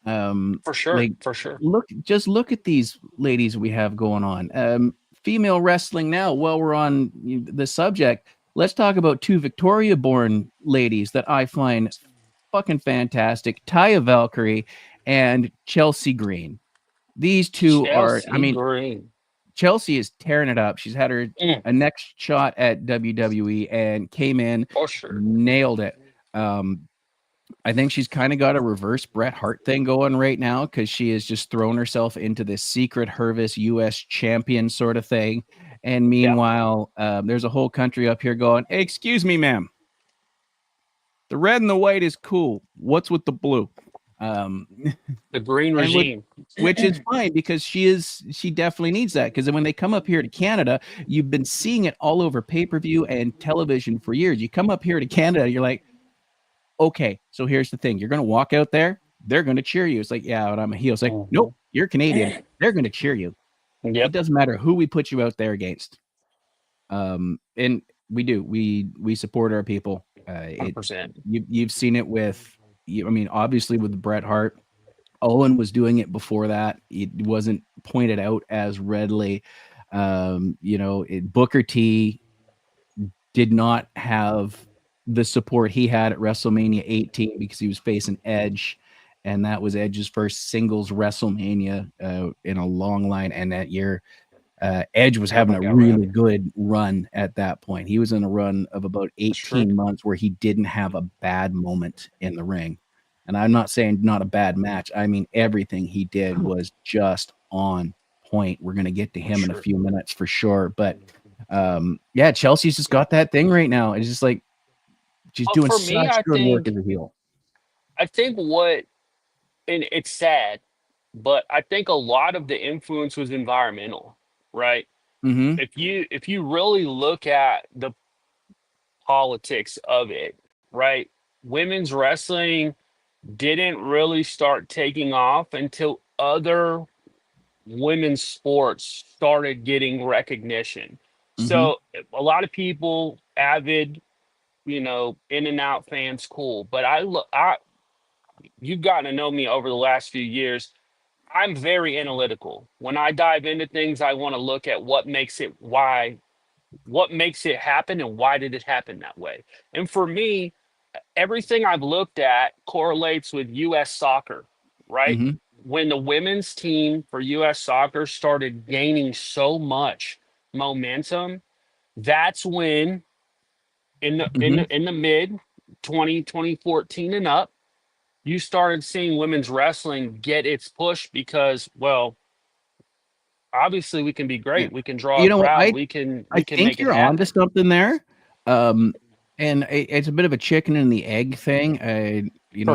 For sure. Like For sure. look at these ladies we have going on. Female wrestling now. While we're on the subject, let's talk about two Victoria-born ladies that I find fucking fantastic. Taya Valkyrie and Chelsea Green. These two are, I Chelsea mean, Green. Chelsea is tearing it up. She's had her Mm, a next shot at WWE and came in, for sure. nailed it. Um, I think she's kind of got a reverse Bret Hart thing going right now because she has just thrown herself into this secret Hervis U.S. champion sort of thing. And Yeah. meanwhile, there's a whole country up here going, hey, excuse me, ma'am. The red and the white is cool. What's with the blue? Um, The green and regime. which is fine because she definitely needs that because when they come up here to Canada, you've been seeing it all over pay-per-view and television for years. You come up here to Canada, you're like, okay, so here's the thing. You're going to walk out there, they're going to cheer you. It's like, yeah, but I'm a heel. It's like, Mhm. nope, you're Canadian. They're going to cheer you. It Yep. doesn't matter who we put you out there against. And we do. We support our people. It 100%. you've seen it with I mean, obviously with Bret Hart. Owen was doing it before that. It wasn't pointed out as readily. Booker T did not have the support he had at WrestleMania 18 because he was facing Edge, and that was Edge's first singles WrestleMania in a long line. And that year, Edge was having Never a got really ready. good run at that point. He was in a run of about That's true. 18 months where he didn't have a bad moment in the ring. And I'm not saying not a bad match. I mean, everything he did was just on point. We're going to get to For him in a sure. few minutes for sure. But yeah, Chelsea's just got that thing right now. It's just like she's But doing for me, such I good work think as a heel. I think what and it's sad, but I think a lot of the influence was environmental, right? Mm-hmm. If you really look at the politics of it, right? Women's wrestling didn't really start taking off until other women's sports started getting recognition. Mm-hmm. So a lot of people, avid, in and out fans, cool. But you've gotten to know me over the last few years. I'm very analytical. When I dive into things, I want to look at what makes it happen and why did it happen that way. And for me, everything I've looked at correlates with US soccer, right? Mm-hmm. When the women's team for US soccer started gaining so much momentum, that's when Mm-hmm. in the mid 2014 and up, you started seeing women's wrestling get its push because, well, obviously we can be Yeah. great. We can draw a You know what? crowd. I We I can think make it you're onto happen. something there. Um, and it's a bit of a chicken and the egg thing. For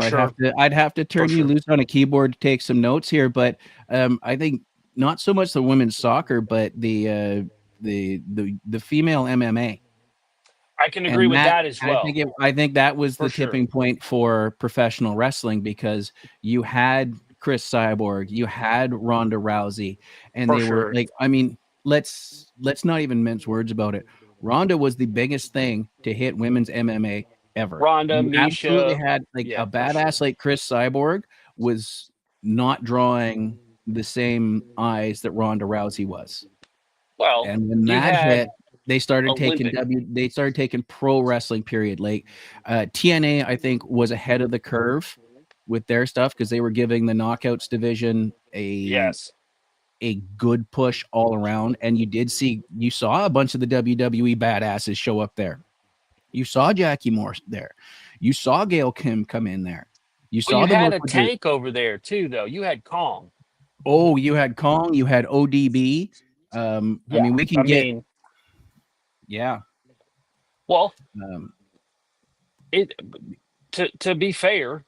I'd have sure. to For turn you sure. loose on a keyboard to take some notes here, but I think not so much the women's soccer, but the female MMA. I can agree And with that that as well. I think that was For the sure. tipping point for professional wrestling because you had Chris Cyborg, you had Ronda Rousey, and For they were sure. like, I mean, let's not even mince words about it. Ronda was the biggest thing to hit women's MMA ever. Rhonda, You absolutely Misha. had like Yeah, a for badass sure. like Chris Cyborg was not drawing the same eyes that Ronda Rousey was. Well, And when you that had hit, Olympic. they started taking pro wrestling period. Like TNA, I think, was ahead of the curve with their stuff because they were giving the knockouts division Yes. a good push all around. And you saw a bunch of the WWE badasses show up there. You saw Jackie Morse there. You saw Gail Kim come in there. You Well, saw you the had work a with the tank over there too, though. You had Kong. you had Kong, you had ODB. I Yeah. mean, we I can get mean, yeah. well, Um, it to be fair,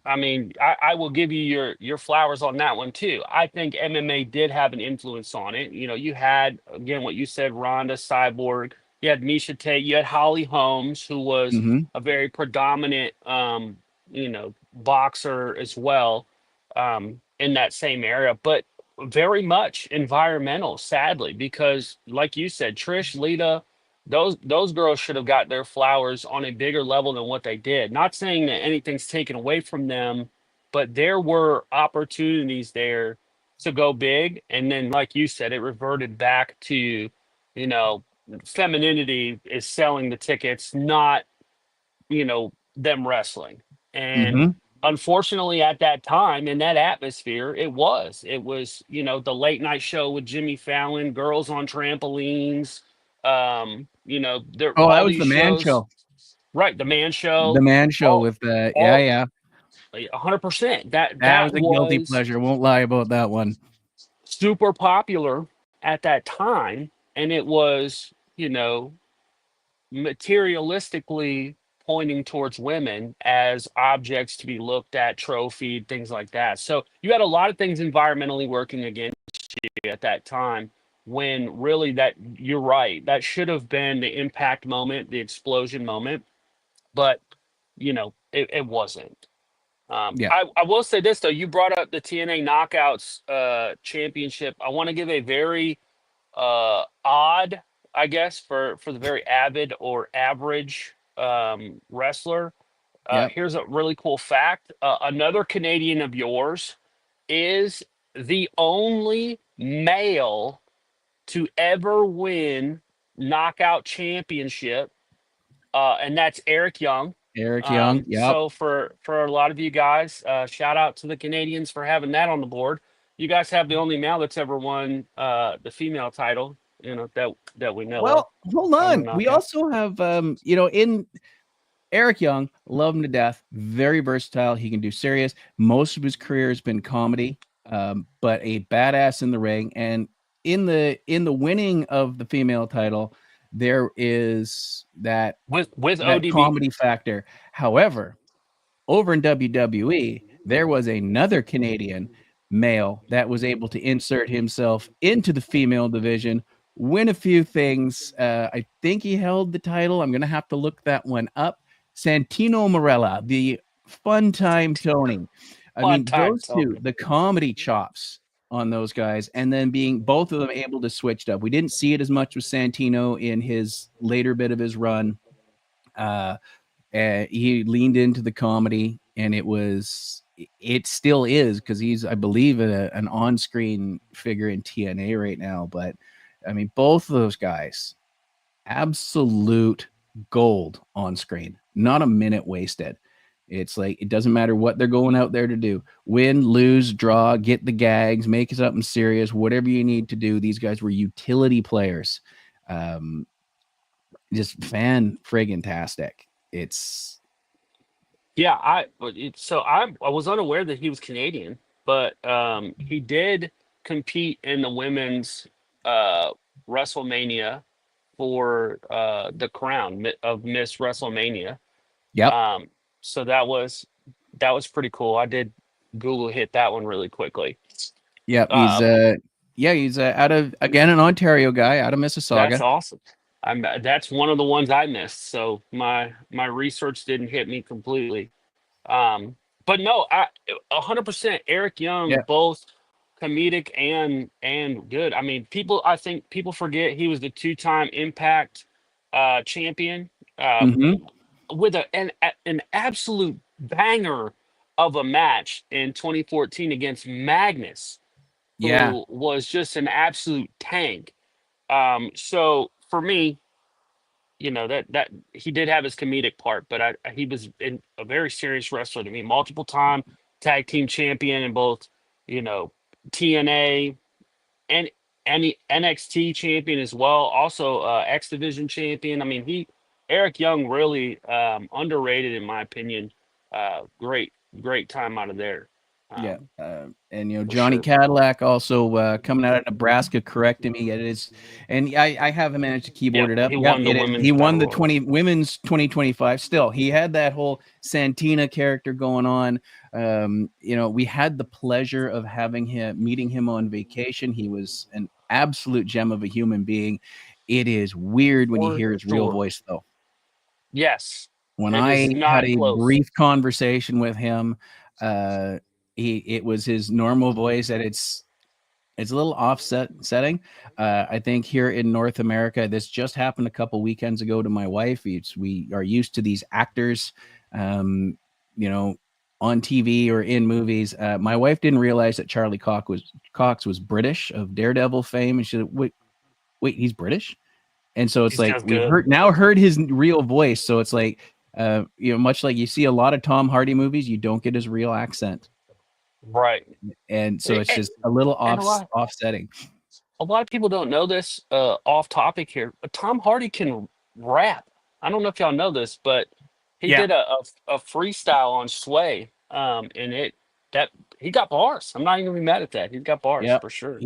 I mean, I will give you your flowers on that one too. I think MMA did have an influence on it. You had again what you said, Ronda, Cyborg. You had Misha Tate. You had Holly Holmes, who was mhm. a very predominant, boxer as well, in that same area. But very much environmental, sadly, because like you said, Trish, Lita, those girls should have got their flowers on a bigger level than what they did. Not saying that anything's taken away from them, but there were opportunities there to go big. And then, like you said, it reverted back to, you know, femininity is selling the tickets, not, them wrestling. And Mhm. unfortunately, at that time in that atmosphere, it was, the late night show with Jimmy Fallon, girls on trampolines, there Oh, that all was these the Man shows, Show. right? The Man The Show, Man Show all, with the yeah, all, yeah. 100%. That That that was a guilty was pleasure. Won't lie about that one. super popular at that time, and it was, materialistically pointing towards women as objects to be looked at, trophied, things like that. So you had a lot of things environmentally working against you at that time when really that you're right. That should have been the impact moment, the explosion moment, but it wasn't. Yeah. I will say this though, you brought up the TNA Knockouts championship. I want to give a very odd, I guess, for the very avid or average wrestler. Yep. Here's a really cool fact: another Canadian of yours is the only male to ever win knockout championship, and that's Eric Young. Eric Young. Yep. So for a lot of you guys, shout out to the Canadians for having that on the board. You guys have the only male that's ever won the female title, that we know of Well, hold over on. We knockout. also have in Eric Young, love him to death. Very versatile. He can do serious. Most of his career has been comedy, but a badass in the ring. And in the winning of the female title, there is With that ODB. comedy factor. However, over in WWE, there was another Canadian male that was able to insert himself into the female division, win a few things. I think he held the title. I'm going to have to look that one up. Santino Marella, the fun time Tony. I Fun mean, time, those two, Tony. the comedy chops. on those guys, and then being both of them able to switch up. We didn't see it as much with Santino in his later bit of his run. Uh, he leaned into the comedy, and it still is, because he's, I believe, an on-screen figure in TNA right now. But I mean, both of those guys, absolute gold on screen, not a minute wasted. It's like, it doesn't matter what they're going out there to do, win, lose, draw, get the gags, make it something serious, whatever you need to do. These guys were utility players. um, just fan friggin' tastic. It's Yeah, I was unaware that he was Canadian, but he did compete in the women's uh, WrestleMania for the crown of Miss WrestleMania. Yep. Um, so that was pretty cool. I did Google hit that one really quickly. Yep. He's Um, yeah, he's out of, again, an Ontario guy out of that's Mississauga. awesome. That's one of the ones I missed. So my research didn't hit me completely. Um, but no, 100% Eric Young, Yeah. both comedic and good. I mean, I think people forget he was the two-time Impact champion, uh, Mm-hmm. with an absolute banger of a match in 2014 against Magnus, Yeah. who was just an absolute tank. So for me, that he did have his comedic part, but he was a very serious wrestler to me. Multiple time tag team champion in both, you know, TNA and the NXT champion as well. Also, X Division champion. I mean, Eric Young really underrated in my opinion. Great time out of there, Yeah. um, And for Johnny sure. Cadillac also coming out of Nebraska, correcting me. It is, and I haven't managed to keyboard Yep, it up. he Yep, won the it is. women's He won battle the royal. women's 2025. Still, he had that whole Santina character going on. We had the pleasure of meeting him on vacation. He was an absolute gem of a human being. It is weird when you For hear his real sure. voice, though. Yes, When it is I had not a close. brief conversation with him, uh, it was his normal voice, and it's a little offset setting. I think here in North America, this just happened a couple weekends ago to my wife. We are used to these actors, um, you know, on TV or in movies. My wife didn't realize that Charlie Cox was British, of Daredevil fame, and she said, wait, he's British. And so it's He's like, just we've good. heard his real voice. So it's like, much like you see a lot of Tom Hardy movies, you don't get his real accent, Right. and so A- it's a- just a little And offsetting. a lot of people don't know this, off topic here, but Tom Hardy can rap. I don't know if y'all know this, but he Yeah. did a freestyle on Sway. And that he got bars. I'm not even gonna be mad at that. He's got bars Yeah, for sure.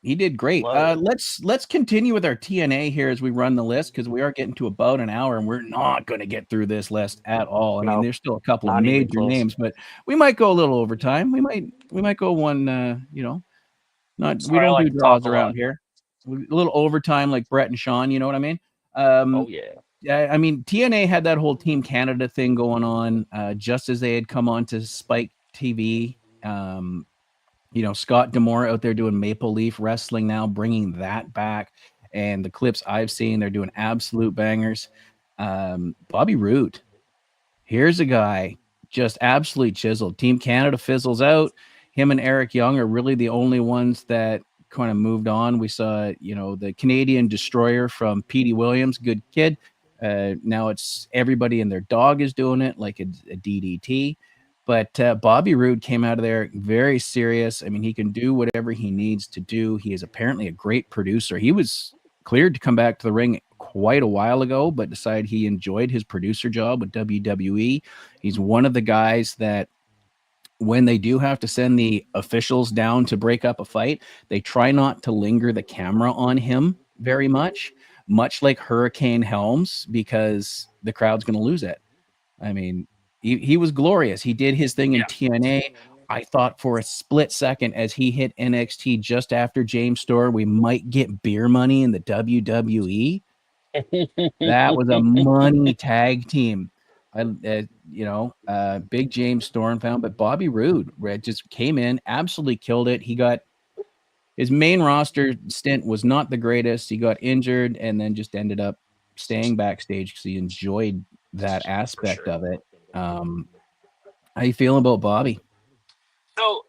he did great. Love it. Let's continue with our TNA here as we run the list, because we are getting to about an hour, and we're not going to get through this list at all. I mean, No, there's still a couple of not even major close. names, but we might go a little overtime. We might go one. Not we Sorry, I don't like do to talk draws a around lot. here. A little overtime, like Brett and Sean. You know what I mean? Oh Um, yeah. I mean, TNA had that whole Team Canada thing going on, just as they had come on to Spike TV. Scott Demore out there doing Maple Leaf Wrestling now, bringing that back. And the clips I've seen, they're doing absolute bangers. Bobby Roode, here's a guy just absolutely chiseled. Team Canada fizzles out. Him and Eric Young are really the only ones that kind of moved on. We saw, the Canadian Destroyer from Petey Williams, good kid. Now it's everybody and their dog is doing it, like a DDT. But Bobby Roode came out of there very serious. I mean, he can do whatever he needs to do. He is apparently a great producer. He was cleared to come back to the ring quite a while ago, but decided he enjoyed his producer job with WWE. He's one of the guys that, when they do have to send the officials down to break up a fight, they try not to linger the camera on him very much like Hurricane Helms, because the crowd's going to lose it. I mean, he was glorious. He did his thing in TNA. I thought for a split second, as he hit NXT just after James Storr, we might get beer money in the WWE. That was a money tag team. Big James Storm found, but Bobby Roode just came in, absolutely killed it. He got his main roster stint was not the greatest. He got injured and then just ended up staying backstage because he enjoyed that For aspect sure. of it. How you feeling about Bobby? So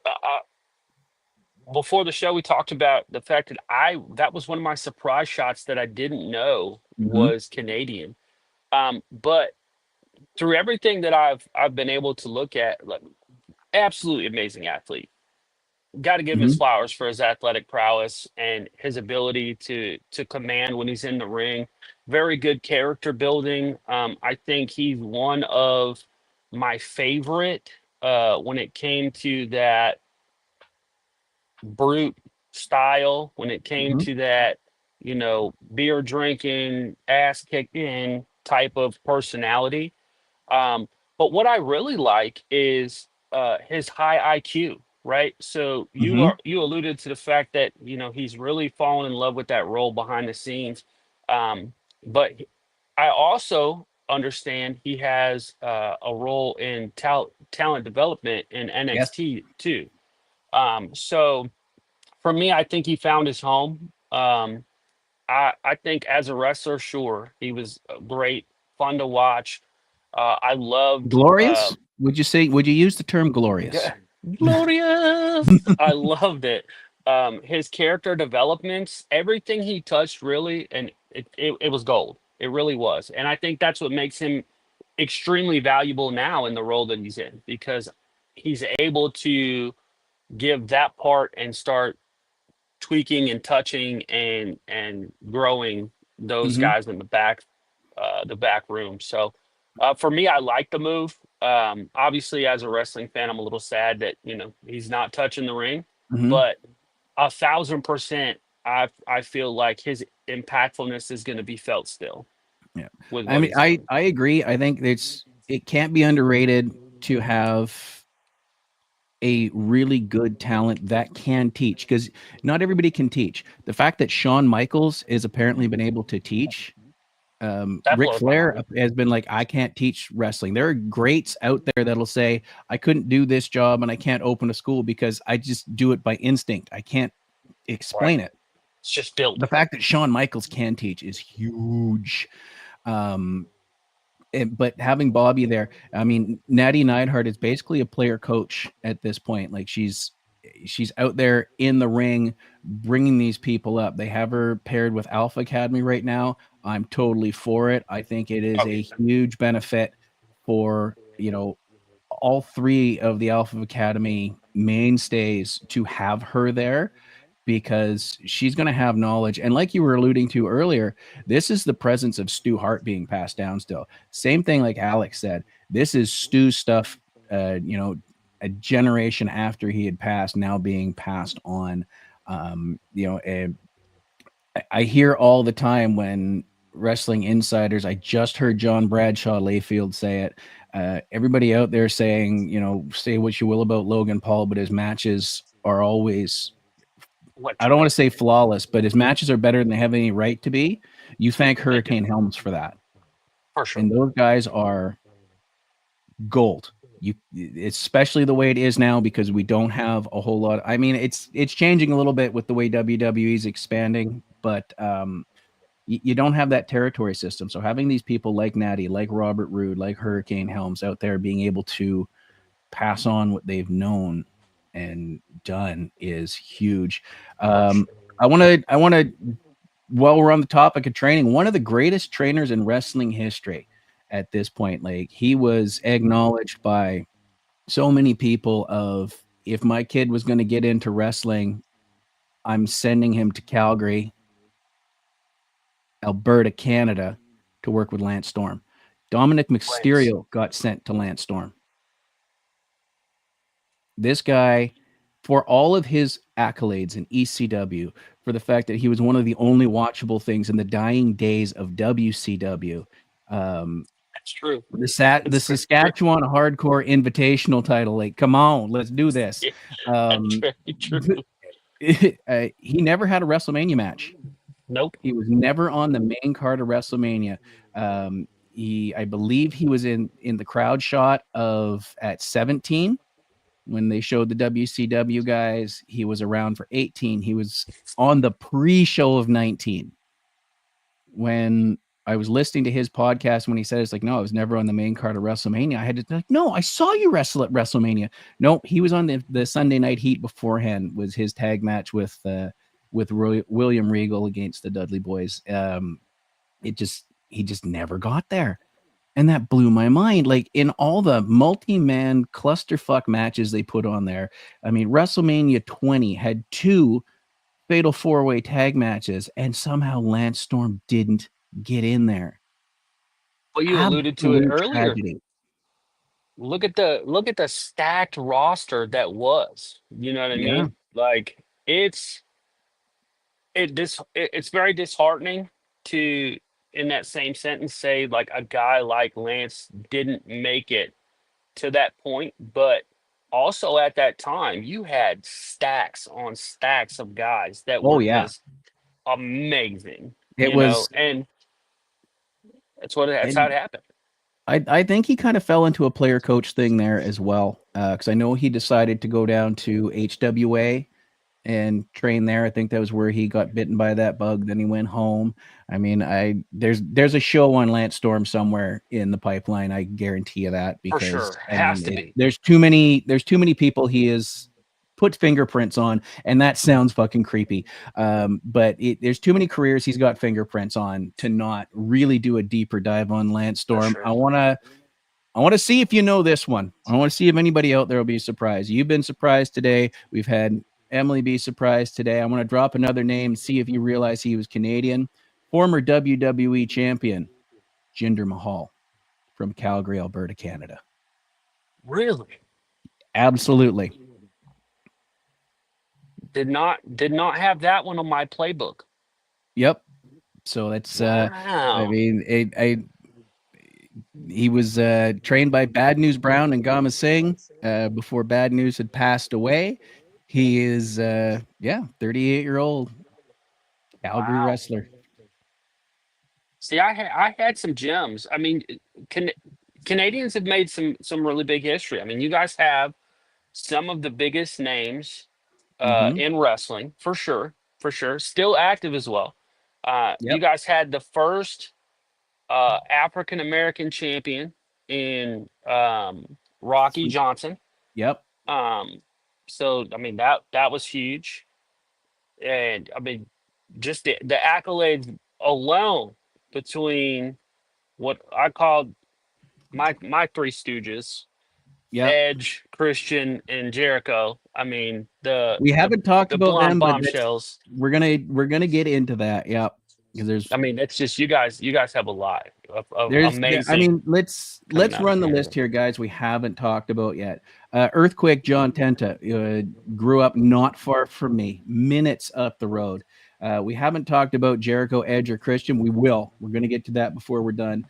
before the show, we talked about the fact that that was one of my surprise shots that I didn't know Mm-hmm. was Canadian. But through everything that I've been able to look at, like, absolutely amazing athlete. Got to give him his Mm-hmm. flowers for his athletic prowess and his ability to command when he's in the ring. Very good character building. I think he's one of my favorite when it came to that brute style, when it came Mm-hmm. to that, beer drinking, ass kicking type of personality. um, but what I really like is his high IQ, right? So Mm-hmm. you alluded to the fact that he's really fallen in love with that role behind the scenes. But I also understand he has a role in talent development in Yes. NXT too. So for me, I think he found his home. I think as a wrestler, sure, he was great, fun to watch. I loved Glorious? Would you say? Would you use the term glorious? yeah, glorious. I loved it. His character developments, everything he touched, really, and it was gold. It really was, and I think that's what makes him extremely valuable now in the role that he's in because he's able to give that part and start tweaking and touching and growing those Mm-hmm. guys in the back room. So for me, I like the move. Obviously, as a wrestling fan, I'm a little sad that he's not touching the ring, Mm-hmm. but 1,000%, I feel like his impactfulness is going to be felt still Yeah. with I what mean, he's I doing. I agree. I think it can't be underrated to have a really good talent that can teach because not everybody can teach. The fact that Shawn Michaels is apparently been able to teach, That Ric blows my Flair mind. has been like, I can't teach wrestling. There are greats out there that'll say, I couldn't do this job and I can't open a school because I just do it by instinct. I can't Right? explain it. It's just built. The fact that Shawn Michaels can teach is huge. Um, but having Bobby there, I mean, Natty Neidhart is basically a player coach at this point. Like she's out there in the ring, bringing these people up. They have her paired with Alpha Academy right now. I'm totally for it. I think it is Oh a yeah, huge benefit for all three of the Alpha Academy mainstays to have her there because she's going to have knowledge. And like you were alluding to earlier, this is the presence of Stu Hart being passed down still. Same thing like Alex said. This is Stu's stuff, a generation after he had passed, now being passed on. And I hear all the time when wrestling insiders, I just heard John Bradshaw Layfield say it. Everybody out there saying, say what you will about Logan Paul, but his matches are always, I don't electric. want to say flawless, but his matches are better than they have any right to be. You thank They do Hurricane Helms for that. for sure. And those guys are gold. You especially the way it is now because we don't have a whole lot. I mean, it's changing a little bit with the way WWE is expanding, but you don't have that territory system. So having these people like Natty, like Robert Roode, like Hurricane Helms out there being able to pass on what they've known and done is huge. For Um, sure. I want to, while we're on the topic of training, one of the greatest trainers in wrestling history at this point, like he was acknowledged by so many people of if my kid was going to get into wrestling, I'm sending him to Calgary, Alberta, Canada to work with Lance Storm. Dominic Lance, Mysterio got sent to Lance Storm. This guy, for all of his accolades in ECW, for the fact that he was one of the only watchable things in the dying days of WCW, um, that's true. the That's very true. Saskatchewan Hardcore Invitational title, like, come on, let's do this. Yeah, that's Um, very true. he never had a WrestleMania match. Nope. He was never on the main card of WrestleMania. I believe he was in the crowd shot of at 17, when they showed the WCW guys. He was around for 18. He was on the pre-show of 19. When I was listening to his podcast, when he said it's like, no, I was never on the main card of WrestleMania. I had to like, no, I saw you wrestle at WrestleMania. No, he was on the Sunday Night Heat beforehand. Was his tag match with William Regal against the Dudley Boys. He just never got there. And that blew my mind. Like in all the multi-man clusterfuck matches they put on there, I mean, WrestleMania 20 had 2 fatal 4-way tag matches, and somehow Lance Storm didn't get in there. Well, you alluded to it Absolute earlier. tragedy. Look at the stacked roster that was. You know what I Yeah. mean? Like it's it's very disheartening to, in that same sentence, say like a guy like Lance didn't make it to that point, but also at that time you had stacks on stacks of guys that Oh were yeah. just amazing, It was, and that's how it and happened. I think he kind of fell into a player coach thing there as well. Because I know he decided to go down to HWA and train there. I think that was where he got bitten by that bug. Then he went home. I mean, there's a show on Lance Storm somewhere in the pipeline. I guarantee you that, For because sure, I has mean, to be. there's too many people he has put fingerprints on, and that sounds fucking creepy. But there's too many careers he's got fingerprints on to not really do a deeper dive on Lance For Storm. sure. I want to see if you know this one. I want to see if anybody out there will be surprised. You've been surprised today. We've had Emily be surprised today. I want to drop another name, see if you realize he was Canadian. Former WWE champion, Jinder Mahal from Calgary, Alberta, Canada. Really? Absolutely. Did not have that one on my playbook. Yep. So that's I Wow. mean, he was trained by Bad News Brown and Gama Singh before Bad News had passed away. He is 38-year-old Calgary Wow. wrestler. See, I had some gems. I mean, can, Canadians have made some really big history. I mean, you guys have some of the biggest names Mm-hmm. in wrestling, for sure, for sure. Still active as well. You Yep. guys had the first African American champion in Rocky Sweet. Johnson. Yep. Um, so I mean that was huge, and I mean just the accolades alone between what I called my three stooges, Yep. Edge, Christian, and Jericho. I mean We haven't talked the about blonde them, but that's bombshells. we're gonna get into that. Yep. Because I mean, it's just you guys have a lot of I amazing mean, let's coming out of run the Canada. list here, guys. We haven't talked about yet. Earthquake John Tenta grew up not far from me, minutes up the road. We haven't talked about Jericho, Edge, or Christian. We will. We're going to get to that before we're done.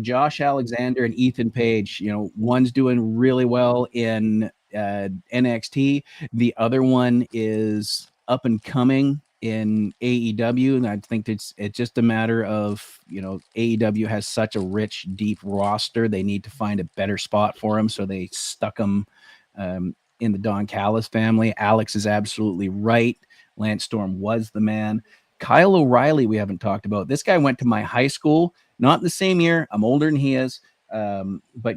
Josh Alexander and Ethan Page. One's doing really well in NXT. The other one is up and coming in AEW, and I think it's just a matter of AEW has such a rich, deep roster. They need to find a better spot for him, so they stuck him in the Don Callis family. Alex is absolutely right. Lance Storm was the man. Kyle O'Reilly, we haven't talked about. This guy went to my high school, not in the same year. I'm older than he is, but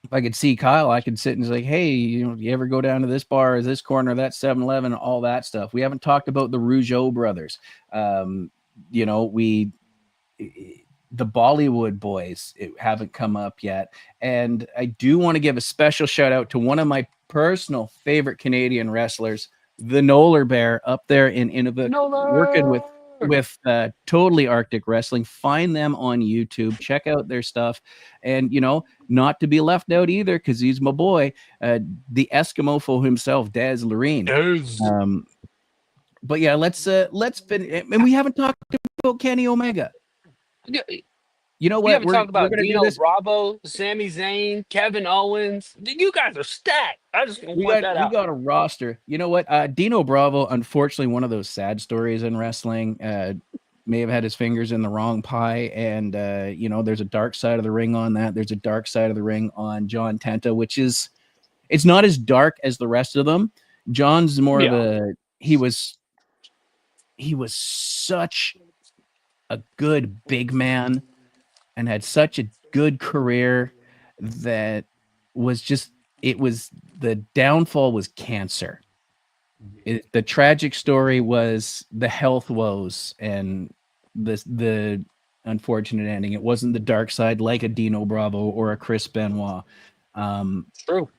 if I could see Kyle, I could sit and say, hey, you ever go down to this bar or this corner, that 7-Eleven, all that stuff. We haven't talked about the Rougeau brothers. The Bollywood boys haven't come up yet. And I do want to give a special shout out to one of my personal favorite Canadian wrestlers, the Nolar Bear, up there in Inuvik, working Nola. with Totally Arctic Wrestling. Find them on YouTube. Check out their stuff. And, not to be left out either, because he's my boy, the Eskimo himself, Daz Loreen. Yes. But yeah, let's finish. And we haven't talked about Kenny Omega. Yeah, You know we what? haven't We're talked about gonna do Dino this. Bravo, Sami Zayn, Kevin Owens. You guys are stacked. I just gonna point that We out. got a roster. You know what? Dino Bravo, unfortunately, one of those sad stories in wrestling. May have had his fingers in the wrong pie, and there's a dark side of the ring on that. There's a dark side of the ring on John Tenta, which is it's not as dark as the rest of them. John's more of Yeah, a he was such a good big man and had such a good career that was just it was the downfall was cancer. The tragic story was the health woes and the unfortunate ending. It wasn't the dark side like a Dino Bravo or a Chris Benoit. Um, true.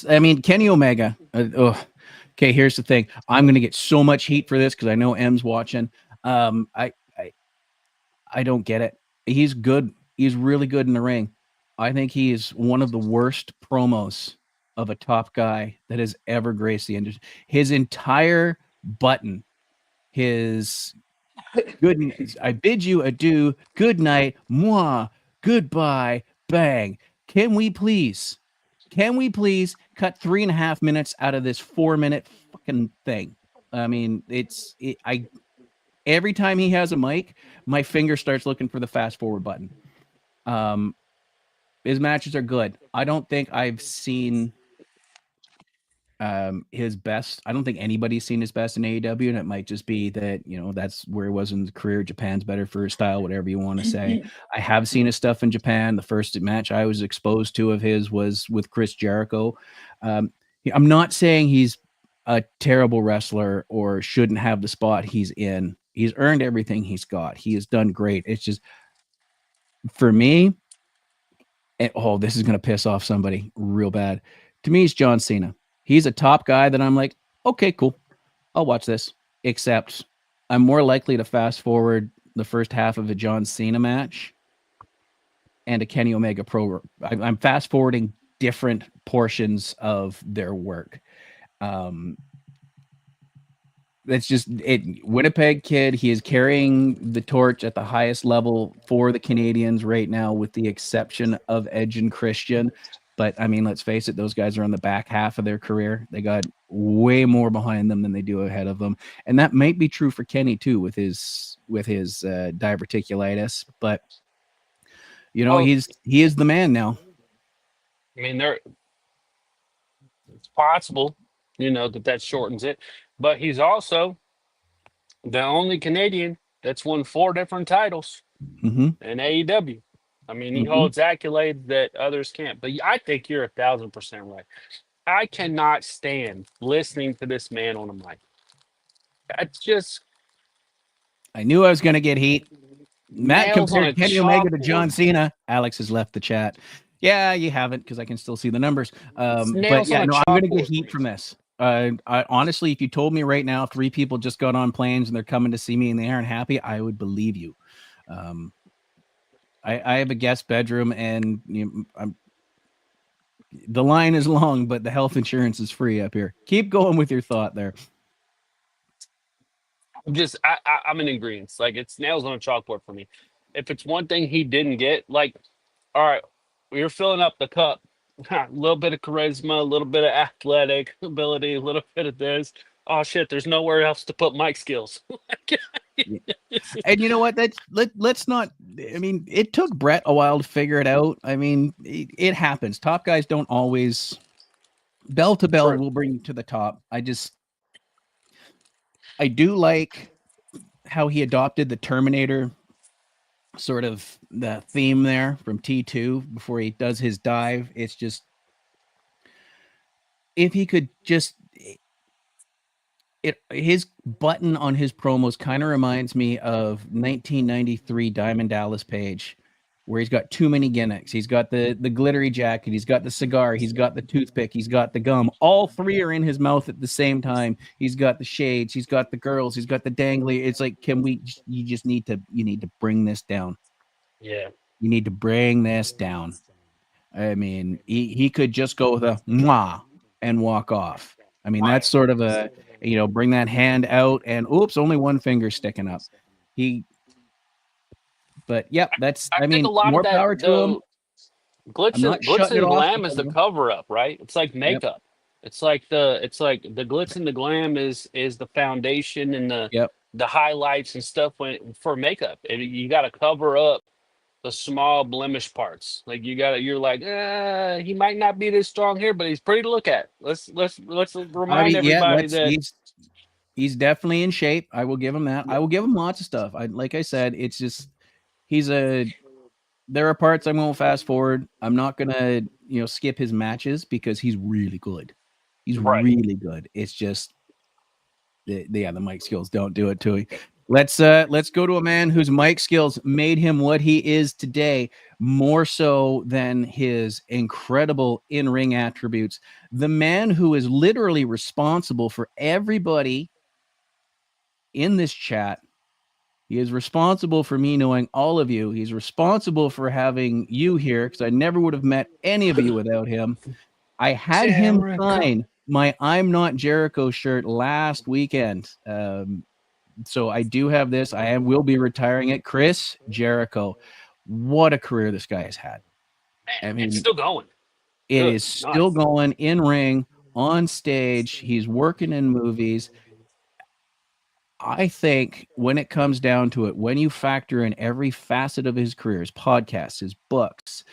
I mean, Kenny Omega. Okay, here's the thing. I'm going to get so much heat for this because I know M's watching. Um, I, I I don't get it. He's good. He's really good in the ring. I think he is one of the worst promos of a top guy that has ever graced the industry. His entire button, his good, I bid you adieu, good night, moi, goodbye, bang. Can we please cut 3.5 minutes out of this 4 minute fucking thing? I mean, I every time he has a mic, my finger starts looking for the fast forward button. Um, his matches are good. I don't think I've seen his best. I don't think anybody's seen his best in AEW, and it might just be that that's where he was in his career. Japan's better for his style, whatever you want to say. I have seen his stuff in Japan. The first match I was exposed to of his was with Chris Jericho. I'm not saying he's a terrible wrestler or shouldn't have the spot he's in. He's earned everything he's got. He has done great. It's just for me, this is going to piss off somebody real bad. To me, it's John Cena. He's a top guy that I'm like, okay, cool. I'll watch this. Except I'm more likely to fast forward the first half of a John Cena match and a Kenny Omega pro. I'm fast forwarding different portions of their work. That's just it. Winnipeg kid. He is carrying the torch at the highest level for the Canadians right now, with the exception of Edge and Christian. But I mean, let's face it; those guys are on the back half of their career. They got way more behind them than they do ahead of them, and that might be true for Kenny too, with his diverticulitis. But Oh, he is the man now. I mean, it's possible, that shortens it, but he's also the only Canadian that's won 4 different titles Mm-hmm. in AEW. I mean, he Mm-hmm. holds accolades that others can't. But I think you're 1,000% right. I cannot stand listening to this man on a mic. That's just I knew I was going to get heat. Matt nails on a compared Kenny Omega to John chalkboard. Cena. Alex has left the chat. Yeah, you haven't because I can still see the numbers. It's But nails on yeah, a no, I'm going to get chalkboard for heat me. from this. Honestly, if you told me right now 3 people just got on planes and they're coming to see me and they aren't happy, I would believe you. I have a guest bedroom and the line is long, but the health insurance is free up here. Keep going with your thought there. I'm in agreement. Like, it's nails on a chalkboard for me. If it's one thing he didn't get, like, all right, you're filling up the cup. A little bit of charisma, a little bit of athletic ability, a little bit of this. Oh shit, there's nowhere else to put mic skills. And you know what? Let's not. I mean, it took Brett a while to figure it out. I mean, it happens. Top guys don't always bell to bell True. will bring you to the top. I do like how he adopted the Terminator sort of the theme there from T2 before he does his dive. It's just if he could just his button on his promos kind of reminds me of 1993 Diamond Dallas Page, where he's got too many gimmicks. He's got the glittery jacket, he's got the cigar, he's got the toothpick, he's got the gum. All 3 are in his mouth at the same time. He's got the shades, he's got the girls, he's got the dangly. It's like, you just need to bring this down. Yeah. You need to bring this down. I mean, he could just go with a mwah and walk off. I mean, that's sort of a, bring that hand out and oops, only one finger sticking up. But yep, I I think a mean, lot of more that power to him. the I'm not glitz shutting it and off. glam is the cover up, right? It's like Yep. makeup. It's like the glitz and the glam is the foundation and Yep. the highlights and stuff when for makeup. You got to cover up the small blemish parts. Like you're like, he might not be this strong here, but he's pretty to look at. Let's I remind mean, yeah, everybody let's. that He's definitely in shape. I will give him that. I will give him lots of stuff. Like I said, it's just he's a. There are parts I'm going to fast forward. I'm not going to skip his matches because he's really good. He's right. really good. It's just the mic skills don't do it to him. Let's go to a man whose mic skills made him what he is today, more so than his incredible in-ring attributes. The man who is literally responsible for everybody in this chat. He is responsible for me knowing all of you. He's responsible for having you here because I never would have met any of you without him. I had him sign my I'm Not Jericho shirt last weekend. So I do have this. Will be retiring it. Chris Jericho. What a career this guy has had. Man, I mean, it's still going. it Good is still nice. going in ring, on stage. He's working in movies. I think when it comes down to it, when you factor in every facet of his career, his podcasts, his books,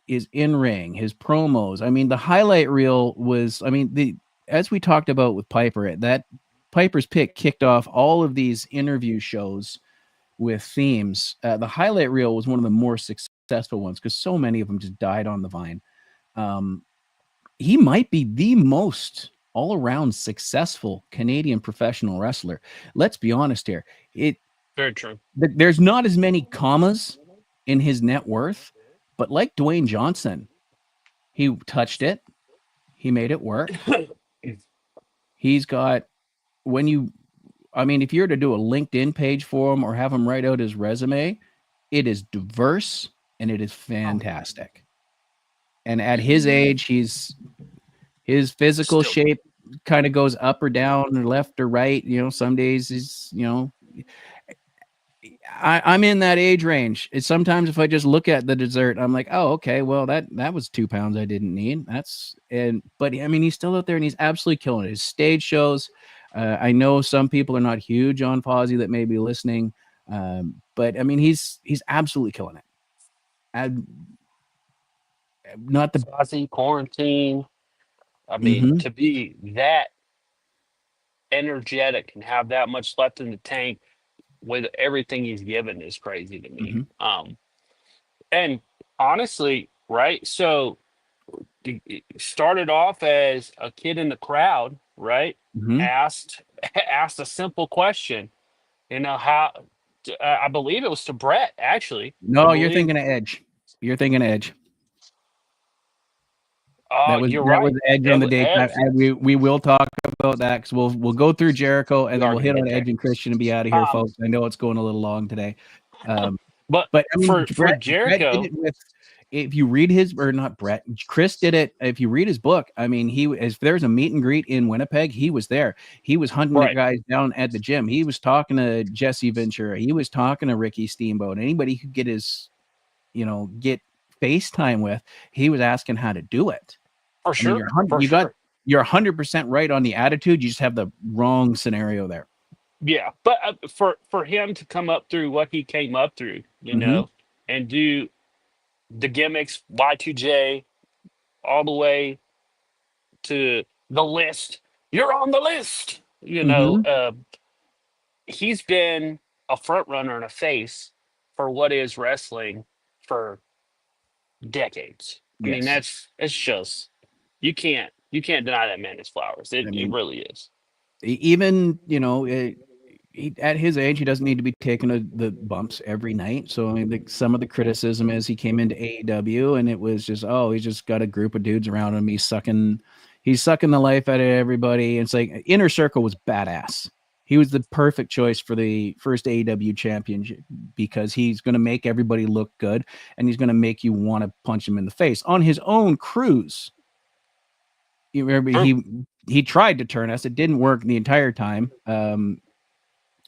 his in-ring, his promos, I mean, the highlight reel was, as we talked about with Piper, that Piper's Pick kicked off all of these interview shows with themes. The highlight reel was one of the more successful ones because so many of them just died on the vine. He might be the most all-around successful Canadian professional wrestler. Let's be honest here. Very true. There's not as many commas in his net worth, but like Dwayne Johnson, he touched it. He made it work. He's got, if you were to do a LinkedIn page for him or have him write out his resume, it is diverse and it is fantastic. And at his age, his physical shape kind of goes up or down or left or right. Some days he's, I'm in that age range. It's sometimes if I just look at the dessert, I'm like, oh, okay, well that was 2 pounds I didn't need. But he's still out there and he's absolutely killing it. His stage shows. I know some people are not huge on Fozzy that may be listening, but he's absolutely killing it. Not the Fozzy, Quarantine. To be that energetic and have that much left in the tank with everything he's given is crazy to me. And honestly, right? So he started off as a kid in the crowd, right? Asked a simple question. How I believe it was to Brett, actually. No, you're thinking of Edge. You're thinking of Edge. Oh, you're right. Was Edge on the daytime. We will talk about that because we'll go through Jericho and then we'll hit on Edge and Christian and be out of here, folks. I know it's going a little long today. But for Jericho, Brett did it if you read Chris did it. If you read his book, if there's a meet and greet in Winnipeg, he was there. He was hunting the guys down at the gym. He was talking to Jesse Ventura. He was talking to Ricky Steamboat. Anybody who could get his, get FaceTime with, he was asking how to do it. For sure. You're 100% right on the attitude. You just have the wrong scenario there. Yeah, but for him to come up through what he came up through, and do the gimmicks, Y2J, all the way to the list. You're on the list. He's been a front runner and a face for what is wrestling for decades. Yes. It's just you can't deny that man his flowers. It really is. Even at his age, he doesn't need to be taking the bumps every night. So some of the criticism is he came into AEW and it was just, he's just got a group of dudes around him. He's sucking the life out of everybody. It's like Inner Circle was badass. He was the perfect choice for the first AEW championship because he's going to make everybody look good and he's going to make you want to punch him in the face on his own cruise. You remember he tried to turn us. It didn't work the entire time.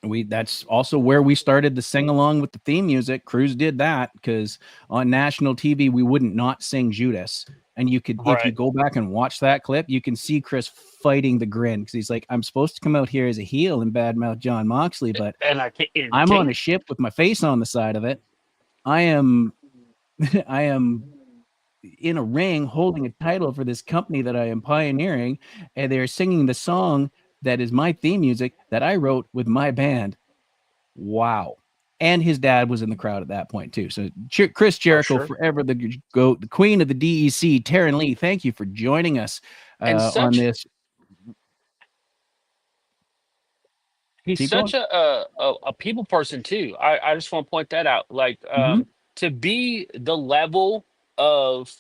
That's also where we started the sing along with the theme music. Cruz did that because on national TV we wouldn't not sing Judas. And you could, if you go back and watch that clip, you can see Chris fighting the grin because he's like, I'm supposed to come out here as a heel and badmouth John Moxley, but I'm on a ship with my face on the side of it. I am I am in a ring holding a title for this company that I am pioneering, and they're singing the song that is my theme music that I wrote with my band. Wow. And his dad was in the crowd at that point too. So Chris For Jericho, sure. forever the goat, the queen of the DEC, Taryn Lee. Thank you for joining us And on such this. he's Keep going. such a people person too. I just want to point that out. Like Mm-hmm. to be the level of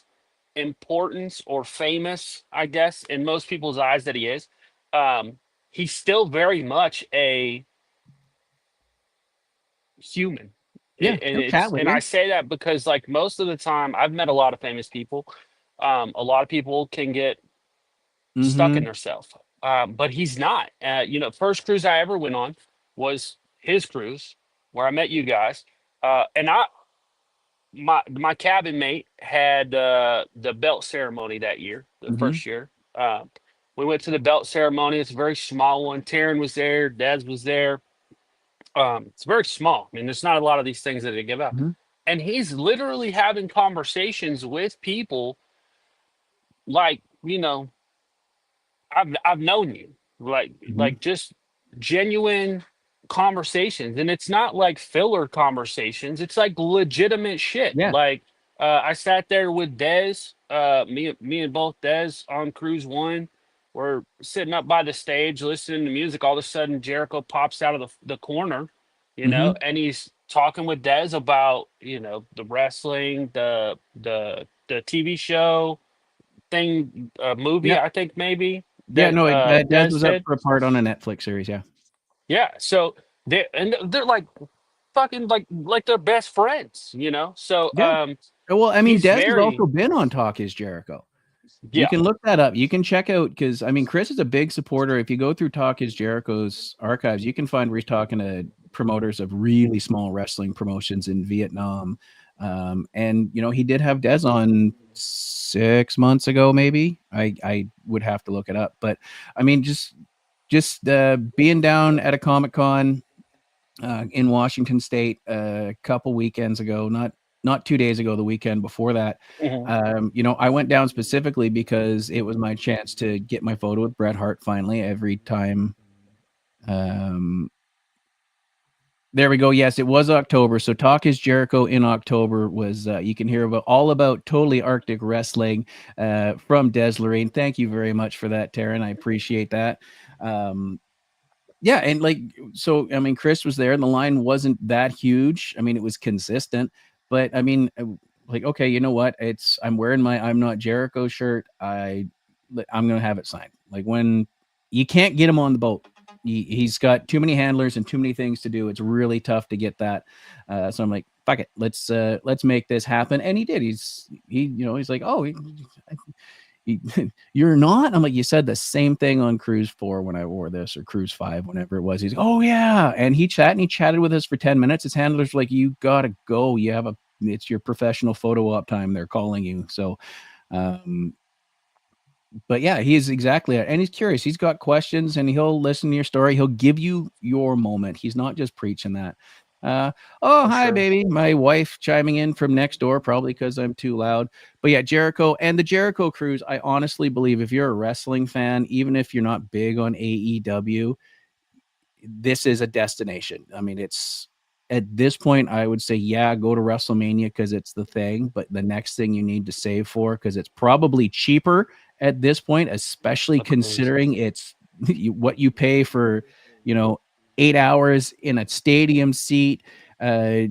importance or famous, I guess, in most people's eyes that he is, um, he's still very much a human. Yeah, And he'll chat it's with and I you. say that because like most of the time I've met a lot of famous people. A lot of people can get stuck in Mm-hmm. themselves. But he's not. First cruise I ever went on was his cruise where I met you guys. And my cabin mate had the belt ceremony that year, the Mm-hmm. first year. We went to the belt ceremony. It's a very small one. Taryn was there. Des was there. It's very small. I mean, there's not a lot of these things that they give out. Mm-hmm. And he's literally having conversations with people like, I've known you, Mm-hmm. like just genuine conversations, and it's not like filler conversations. It's like legitimate shit. Yeah. Like I sat there with Des, me and both Des on cruise one. We're sitting up by the stage listening to music. All of a sudden, Jericho pops out of the corner, Mm-hmm. and he's talking with Des about the wrestling, the TV show thing, movie, Yeah. I think maybe Yeah. that No, Dez Des was up did. for a part on a Netflix series. Yeah. Yeah, so they're like fucking like they're best friends, you know. So Yeah. Well, I mean, he's Dez has very also been on Talk Is Jericho. You yeah. can look that up. You can check out because I mean, Chris is a big supporter. If you go through Talk Is Jericho's archives, you can find where he's talking to promoters of really small wrestling promotions in Vietnam. And he did have Dez on 6 months ago, maybe. I would have to look it up, but I mean, just being down at a Comic Con in Washington State a couple weekends ago, not 2 days ago, the weekend before that. Mhm. I went down specifically because it was my chance to get my photo with Bret Hart finally. Every time, um, there we go. Yes, it was October. So Talk Is Jericho in October was you can hear about totally Arctic wrestling from Des Lorraine. Thank you very much for that, Taryn. I appreciate that. Um, yeah, and so I mean, Chris was there, and the line wasn't that huge. I mean, it was consistent, but I mean, okay, you know what? I'm wearing my I'm Not Jericho shirt. I'm gonna have it signed. Like when you can't get him on the boat, he's got too many handlers and too many things to do. It's really tough to get that. So I'm like, fuck it, let's make this happen, and he did. He's like, oh, you're not. I'm like, you said the same thing on cruise 4 when I wore this, or cruise 5, whenever it was. He's like, oh yeah, and he chatted with us for 10 minutes. His handlers were like, you gotta go. It's your professional photo op time. They're calling you. So, um, but yeah, he is exactly it. And he's curious. He's got questions, and he'll listen to your story. He'll give you your moment. He's not just preaching that. Uh, oh, For hi, sure. baby. My wife chiming in from next door, probably because I'm too loud. But yeah, Jericho and the Jericho Cruise. I honestly believe if you're a wrestling fan, even if you're not big on AEW, this is a destination. I mean, it's at this point, I would say, yeah, go to WrestleMania because it's the thing. But the next thing you need to save for, because it's probably cheaper at this point, especially The cruise. considering it's what you pay for, you know, 8 hours in a stadium seat. Uh,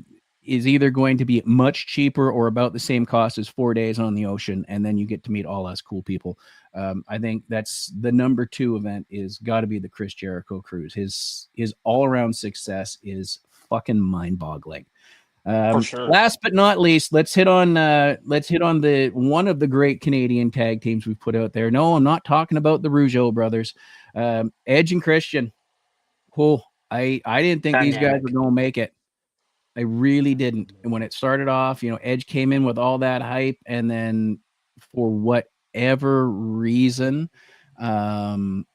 is either going to be much cheaper or about the same cost as 4 days on the ocean, and then you get to meet all us cool people. I think that's the number 2 event is got to be the Chris Jericho Cruise. His all around success is fucking mind boggling. For sure. Last but not least, let's hit on the one of the great Canadian tag teams we've put out there. No, I'm not talking about the Rougeau brothers, Edge and Christian. Oh, I didn't think these guys were Dynamic. going to make it. I really didn't. And when it started off, Edge came in with all that hype, and then for whatever reason, um,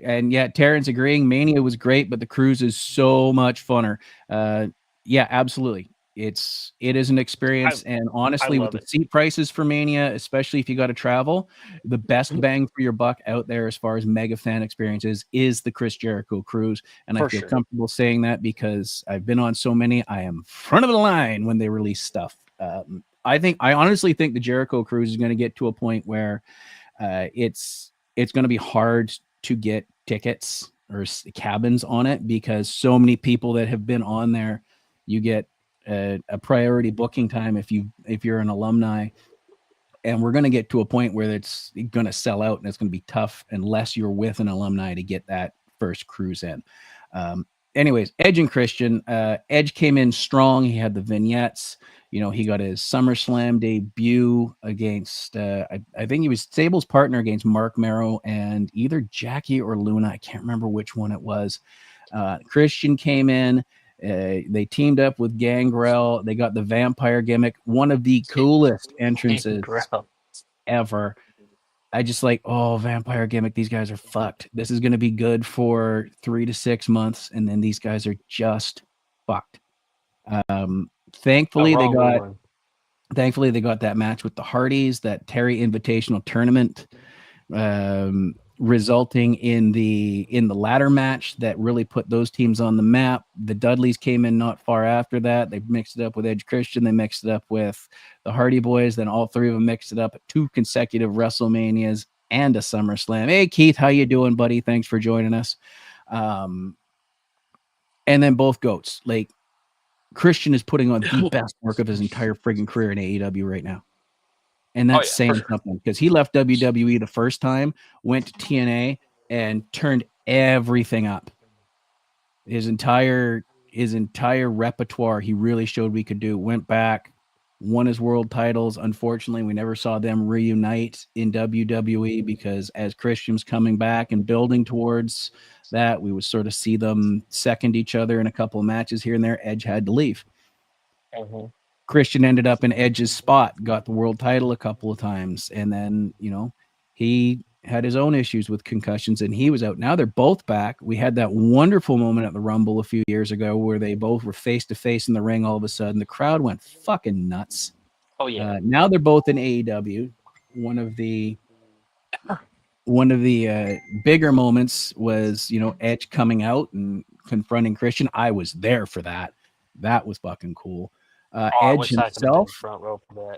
and yeah, Terrence agreeing, Mania was great, but the cruise is so much funner. Yeah, absolutely. it is an I experience, and I honestly, with love the it. seat prices for Mania, especially if you got to travel, the best bang for your buck out there as far as mega fan experiences is the Chris Jericho cruise, and I For feel sure. comfortable saying that because I've been on so many. I am front of the line when they release stuff. I honestly think the Jericho cruise is going to get to a point where it's going to be hard to get tickets or cabins on it because so many people that have been on there, you get a priority booking time if you're an alumni, and we're going to get to a point where it's going to sell out and it's going to be tough unless you're with an alumni to get that first cruise in. Um, Anyways, Edge and Christian. Edge came in strong. He had the vignettes. You know, he got his SummerSlam debut against, I think he was Sable's partner against Mark Merrow and either Jackie or Luna. I can't remember which one it was. Christian came in. They teamed up with Gangrel. They got the vampire gimmick, one of the coolest entrances Gangrel. ever. I just like, oh, vampire gimmick. These guys are fucked. This is going to be good for 3 to 6 months, and then these guys are just fucked. Um, Oh, thankfully, we're they all got ruined. thankfully they got that match with the Hardys, that Terry Invitational tournament, resulting in the ladder match that really put those teams on the map. The Dudleys came in not far after that. They mixed it up with Edge Christian. They mixed it up with the Hardy Boys. Then all three of them mixed it up at 2 consecutive WrestleManias and a SummerSlam. Hey Keith, how you doing, buddy? Thanks for joining us. Um, and then both goats. Like Christian is putting on the best work of his entire friggin' career in AEW right now. And Oh that's yeah, for saying sure. something because he left WWE the first time, went to TNA, and turned everything up. His entire repertoire, he really showed we could do. Went back, won his world titles. Unfortunately, we never saw them reunite in WWE because as Christian's coming back and building towards that, we would sort of see them second each other in a couple of matches here and there. Edge had to leave. Mhm. Christian ended up in Edge's spot, got the world title a couple of times, and then he had his own issues with concussions, and he was out. Now they're both back. We had that wonderful moment at the Rumble a few years ago where they both were face to face in the ring. All of a sudden, the crowd went fucking nuts. Oh yeah. Now they're both in AEW. One of the bigger moments was Edge coming out and confronting Christian. I was there for that. That was fucking cool. Oh, I Edge wish I could have been himself, in front row for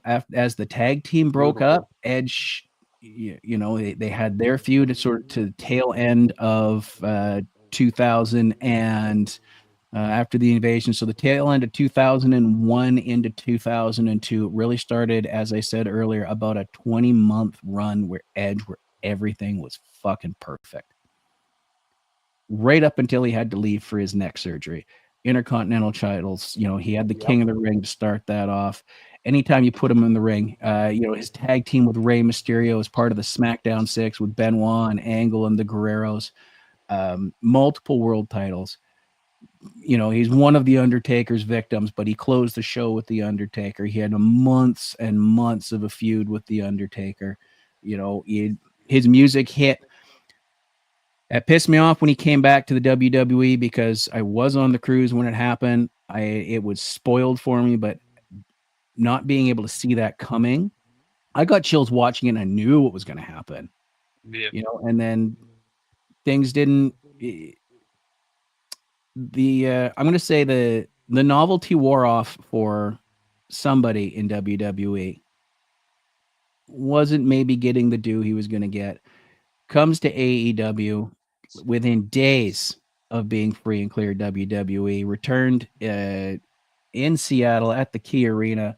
that. as the tag team broke up, Beautiful. Edge, they had their feud at sort of to the tail end of 2000 and after the invasion. So the tail end of 2001 into 2002 really started, as I said earlier, about a 20-month run where everything was fucking perfect. Right up until he had to leave for his neck surgery. Intercontinental titles, he had the Yep. King of the Ring to start that off. Anytime you put him in the ring, his tag team with Rey Mysterio as part of the SmackDown 6 with Benoit and Angle and the Guerreros, multiple world titles. He's one of the Undertaker's victims, but he closed the show with the Undertaker. He had months and months of a feud with the Undertaker. His music hit. That pissed me off when he came back to the WWE because I was on the cruise when it happened. It was spoiled for me, but not being able to see that coming, I got chills watching it and I knew what was going to happen. Yeah. And then things didn't I'm going to say the novelty wore off for somebody in WWE. Wasn't maybe getting the due he was going to get. Comes to AEW within days of being free and clear WWE, returned in Seattle at the Key Arena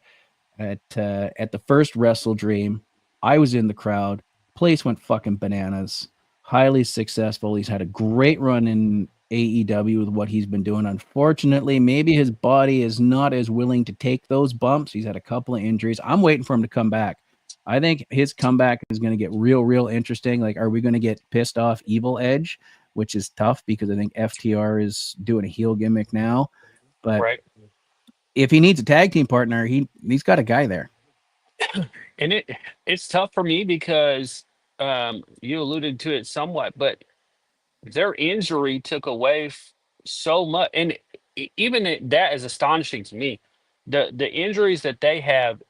at the first Wrestle Dream. I was in the crowd. Place went fucking bananas. Highly successful. He's had a great run in AEW with what he's been doing. Unfortunately, maybe his body is not as willing to take those bumps. He's had a couple of injuries. I'm waiting for him to come back. I think his comeback is going to get real interesting. Like, are we going to get pissed off Evil Edge, which is tough because I think FTR is doing a heel gimmick now. But Right. if he needs a tag team partner, he's got a guy there. And it's tough for me because you alluded to it somewhat, but their injury took away so much. And that is astonishing to me. The injuries that they have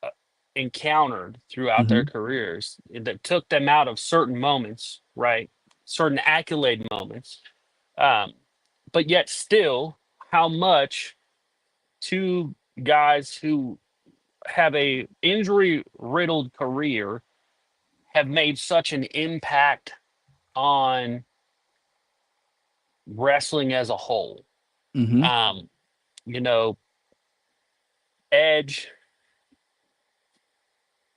uh, encountered throughout their Hmm. careers that took them out of certain moments, right? Certain accolade moments, um, but yet still, how much two guys who have a injury riddled career have made such an impact on wrestling as a whole. Hmm. Um, you know, Edge,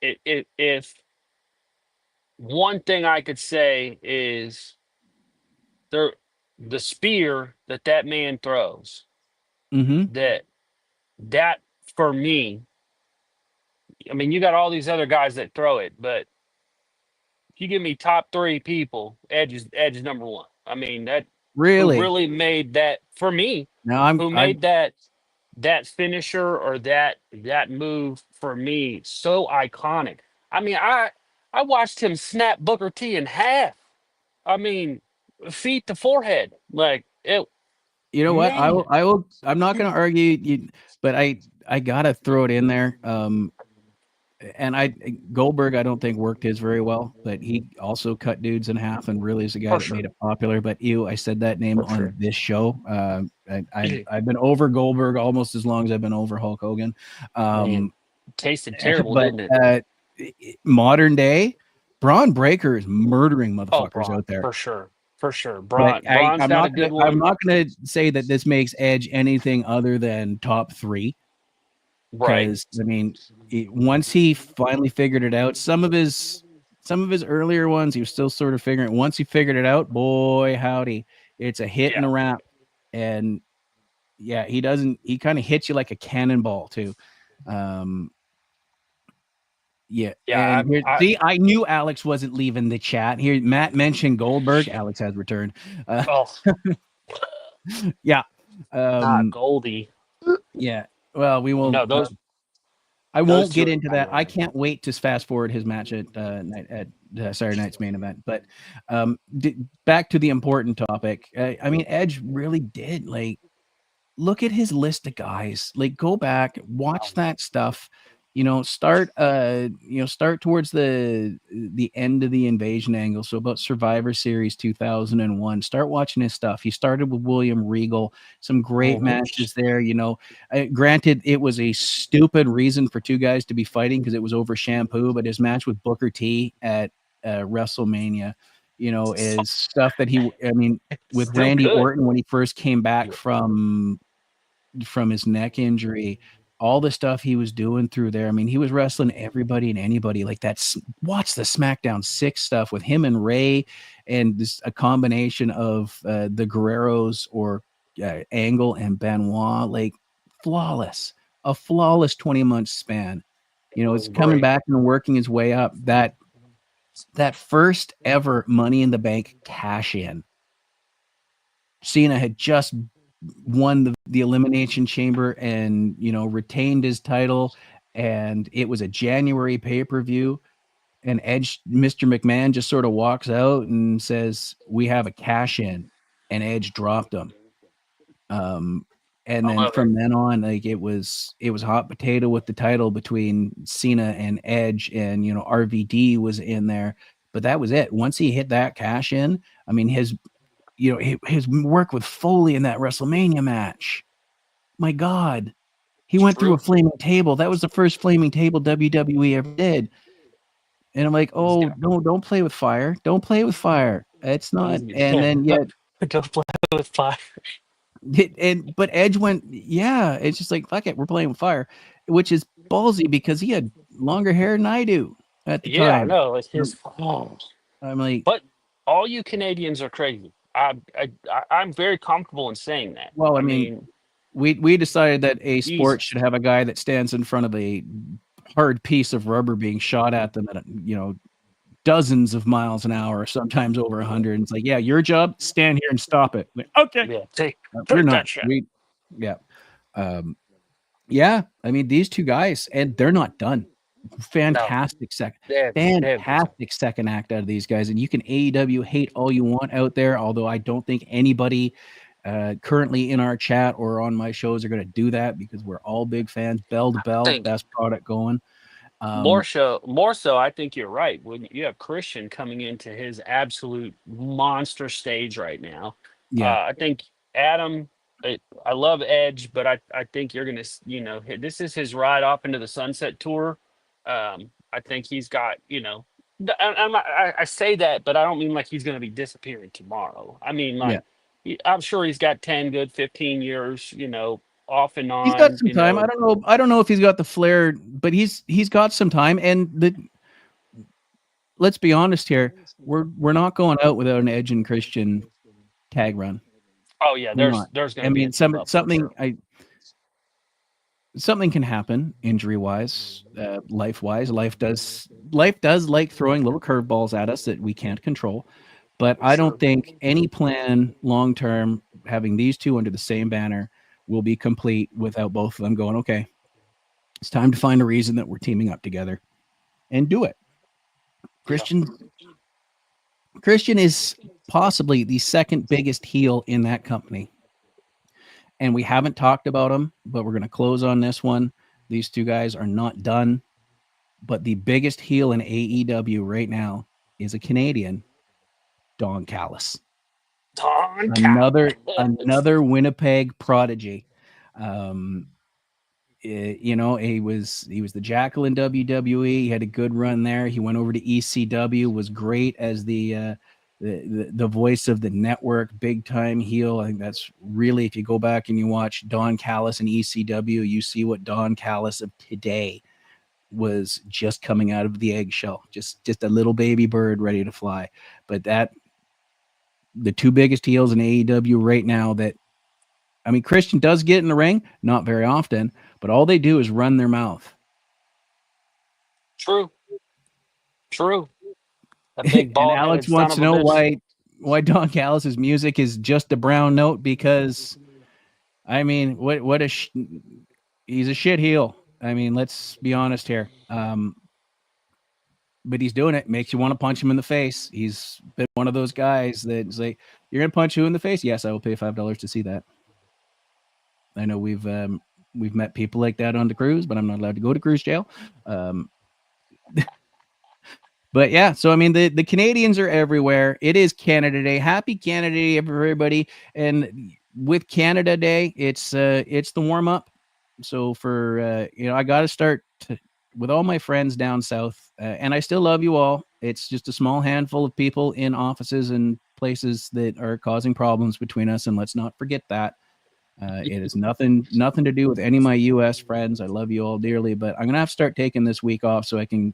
if one thing I could say is there, the spear that that man throws, Hmm. that that for me, I mean, you got all these other guys that throw it, but if you give me top three people, Edge is number one. I mean, that who Really? really made that for me, Now I'm who I made that finisher or that move for me so iconic. I mean, I watched him snap Booker T in half. I mean, feet to forehead, like it. you know what? Man, I'm not going to argue you, but I got to throw it in there. And Goldberg, I don't think worked his very well, but he also cut dudes in half and really is the guy for that made sure, it popular. But ew, I said that name for on sure. this show. I've been over Goldberg almost as long as I've been over Hulk Hogan. Man, Um, tasted terrible, but didn't it? modern day, Braun Breaker is murdering Oh, motherfuckers Braun, out there. for sure, for sure. But Braun's got a good I'm one, not gonna say that this makes Edge anything other than top three. right? Because I mean, once he finally figured it out, some of his earlier ones, he was still sort of figuring. Once he figured it out, boy howdy, it's a hit and Yeah, a wrap. And yeah, he doesn't. He kind of hits you like a cannonball too. Um, yeah, yeah. and here, I see, I knew Alex wasn't leaving the chat. Here, Matt mentioned Goldberg. Alex has returned. Uh, oh, yeah, not um, Goldie. yeah. Well, we will. No, I those won't two get are into that. I can't wait to fast forward his match at Saturday night's main event. But back to the important topic. I mean, Edge really did look at his list of guys. Like, go back, watch that stuff. Start towards the end of the invasion angle. So about Survivor Series 2001. Start watching his stuff. He started with William Regal. Some great Mhm. matches there. Granted, it was a stupid reason for two guys to be fighting because it was over shampoo. But his match with Booker T at WrestleMania, is stuff that I mean, with Still Randy good. Orton when he first came back Yeah. from his neck injury, all the stuff he was doing through there. I mean, he was wrestling everybody and anybody like that. Watch the SmackDown 6 stuff with him and Ray, and this a combination of the Guerreros or Angle and Benoit, like flawless, a flawless 20-month span. It It's was coming great. back and working his way up. That first ever Money in the Bank cash in. Cena had just won the Elimination Chamber and retained his title, and it was a January pay-per-view. And Edge, Mr. McMahon, just sort of walks out and says, "We have a cash in," and Edge dropped him. Um, and I then love it. from then on, like it was hot potato with the title between Cena and Edge, and RVD was in there, but that was it. Once he hit that cash in, I mean his work with Foley in that WrestleMania match. My God, he It's went through a true. flaming table. That was the first flaming table WWE ever did. And I'm like, oh Yeah. no, don't play with fire. Don't play with fire. It's not. And Yeah. then yet, Don't play with fire. but Edge went, yeah. It's just like fuck it, we're playing with fire, which is ballsy because he had longer hair than I do at the Yeah, I time. know. It's his. Oh. I'm like, But all you Canadians are crazy. I'm very comfortable in saying that. well, I I mean, mean, we decided that a sport Jesus. should have a guy that stands in front of a hard piece of rubber being shot at them at dozens of miles an hour, sometimes over 100. And it's like, yeah, your job, stand here and stop it. Like, okay, Yeah, take we're take not. that shit. Yeah, um, yeah. I mean, these two guys, and they're not done. No, Fantastic second, they have good time. fantastic second act out of these guys. And you can AEW hate all you want out there, although I don't think anybody currently in our chat or on my shows are going to do that because we're all big fans. Bell to I bell, think best product going. more Um, so, more so, I think you're right. When you have Christian coming into his absolute monster stage right now, yeah, I think Adam. I love Edge, but I think you're gonna, this is his ride off into the sunset tour. I think he's got, I say that, but I don't mean like he's gonna be disappearing tomorrow. I mean yeah. like, I'm sure he's got 10 good 15 years, off and He's got on, some time. I don't know. I don't know if he's got the flair, but he's got some time. And let's be honest here. We're not going out without an Edge and Christian tag run. Oh yeah, We're not. there's going I to be a mean, team up for something sure. something can happen injury wise, life wise. Life does like throwing little curveballs at us that we can't control. But For I don't sure. think any plan long term having these two under the same banner will be complete without both of them going, okay, it's time to find a reason that we're teaming up together and do it. Yeah. Christian is possibly the second biggest heel in that company. And we haven't talked about him, but we're going to close on this one. These two guys are not done, but the biggest heel in AEW right now is a Canadian, Don Callis. Don Callis. Another Winnipeg prodigy. Um, he was the Jackal in WWE. He had a good run there. He went over to ECW, was great as the voice of the network, big time heel. I think that's really, if you go back and you watch Don Callis in ECW, you see what Don Callis of today was just coming out of the eggshell, just a little baby bird ready to fly. But the two biggest heels in AEW right now that I mean, Christian does get in the ring, not very often, but all they do is run their mouth. True. True. A big And bald headed Alex son wants to of a know bitch. why Don Callis's music is just a brown note because I mean, he's a shit heel. I mean, let's be honest here. But he's doing it. Makes you want to punch him in the face. He's been one of those guys that's like, "You're gonna punch who in the face?" Yes, I will pay $5 to see that. I know we've met people like that on the cruise, but I'm not allowed to go to cruise jail. Um, but yeah, so I mean, the Canadians are everywhere. It is Canada Day. Happy Canada Day, everybody! And with Canada Day, it's the warm up. So for I got to start with all my friends down south, and I still love you all. It's just a small handful of people in offices and places that are causing problems between us, and let's not forget that. It is nothing to do with any of my U.S. friends. I love you all dearly, but I'm gonna have to start taking this week off so I can,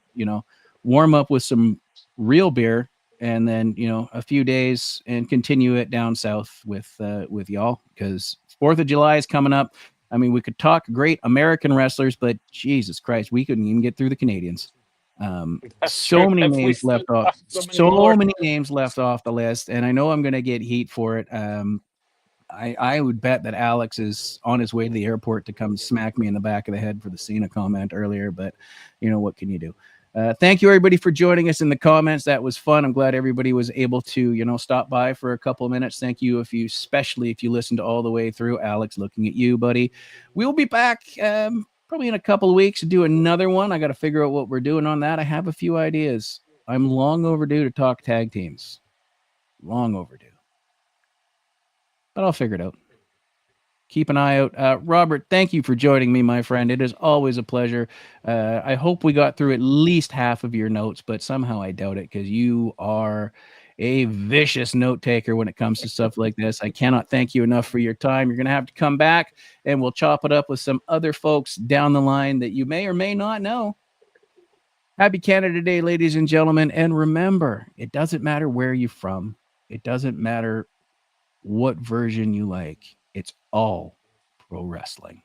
warm up with some real beer, and then a few days and continue it down south with y'all because 4th of July is coming up. I mean, we could talk great American wrestlers, but Jesus Christ, we couldn't even get through the Canadians. That's true. So many If we names still left off. got so many So more. many names left off the list, and I know I'm going to get heat for it. I would bet that Alex is on his way to the airport to come smack me in the back of the head for the Cena comment earlier, but what can you do? Thank you everybody for joining us in the comments. That was fun. I'm glad everybody was able to, stop by for a couple of minutes. Thank you especially if you listened all the way through. Alex, looking at you, buddy. We'll be back probably in a couple of weeks to do another one. I got to figure out what we're doing on that. I have a few ideas. I'm long overdue to talk tag teams. Long overdue. But I'll figure it out. Keep an eye out. Robert, thank you for joining me, my friend. It is always a pleasure. I hope we got through at least half of your notes, but somehow I doubt it because you are a vicious note taker when it comes to stuff like this. I cannot thank you enough for your time. You're going to have to come back and we'll chop it up with some other folks down the line that you may or may not know. Happy Canada Day, ladies and gentlemen. And remember, it doesn't matter where you're from. It doesn't matter what version you like. It's all pro wrestling.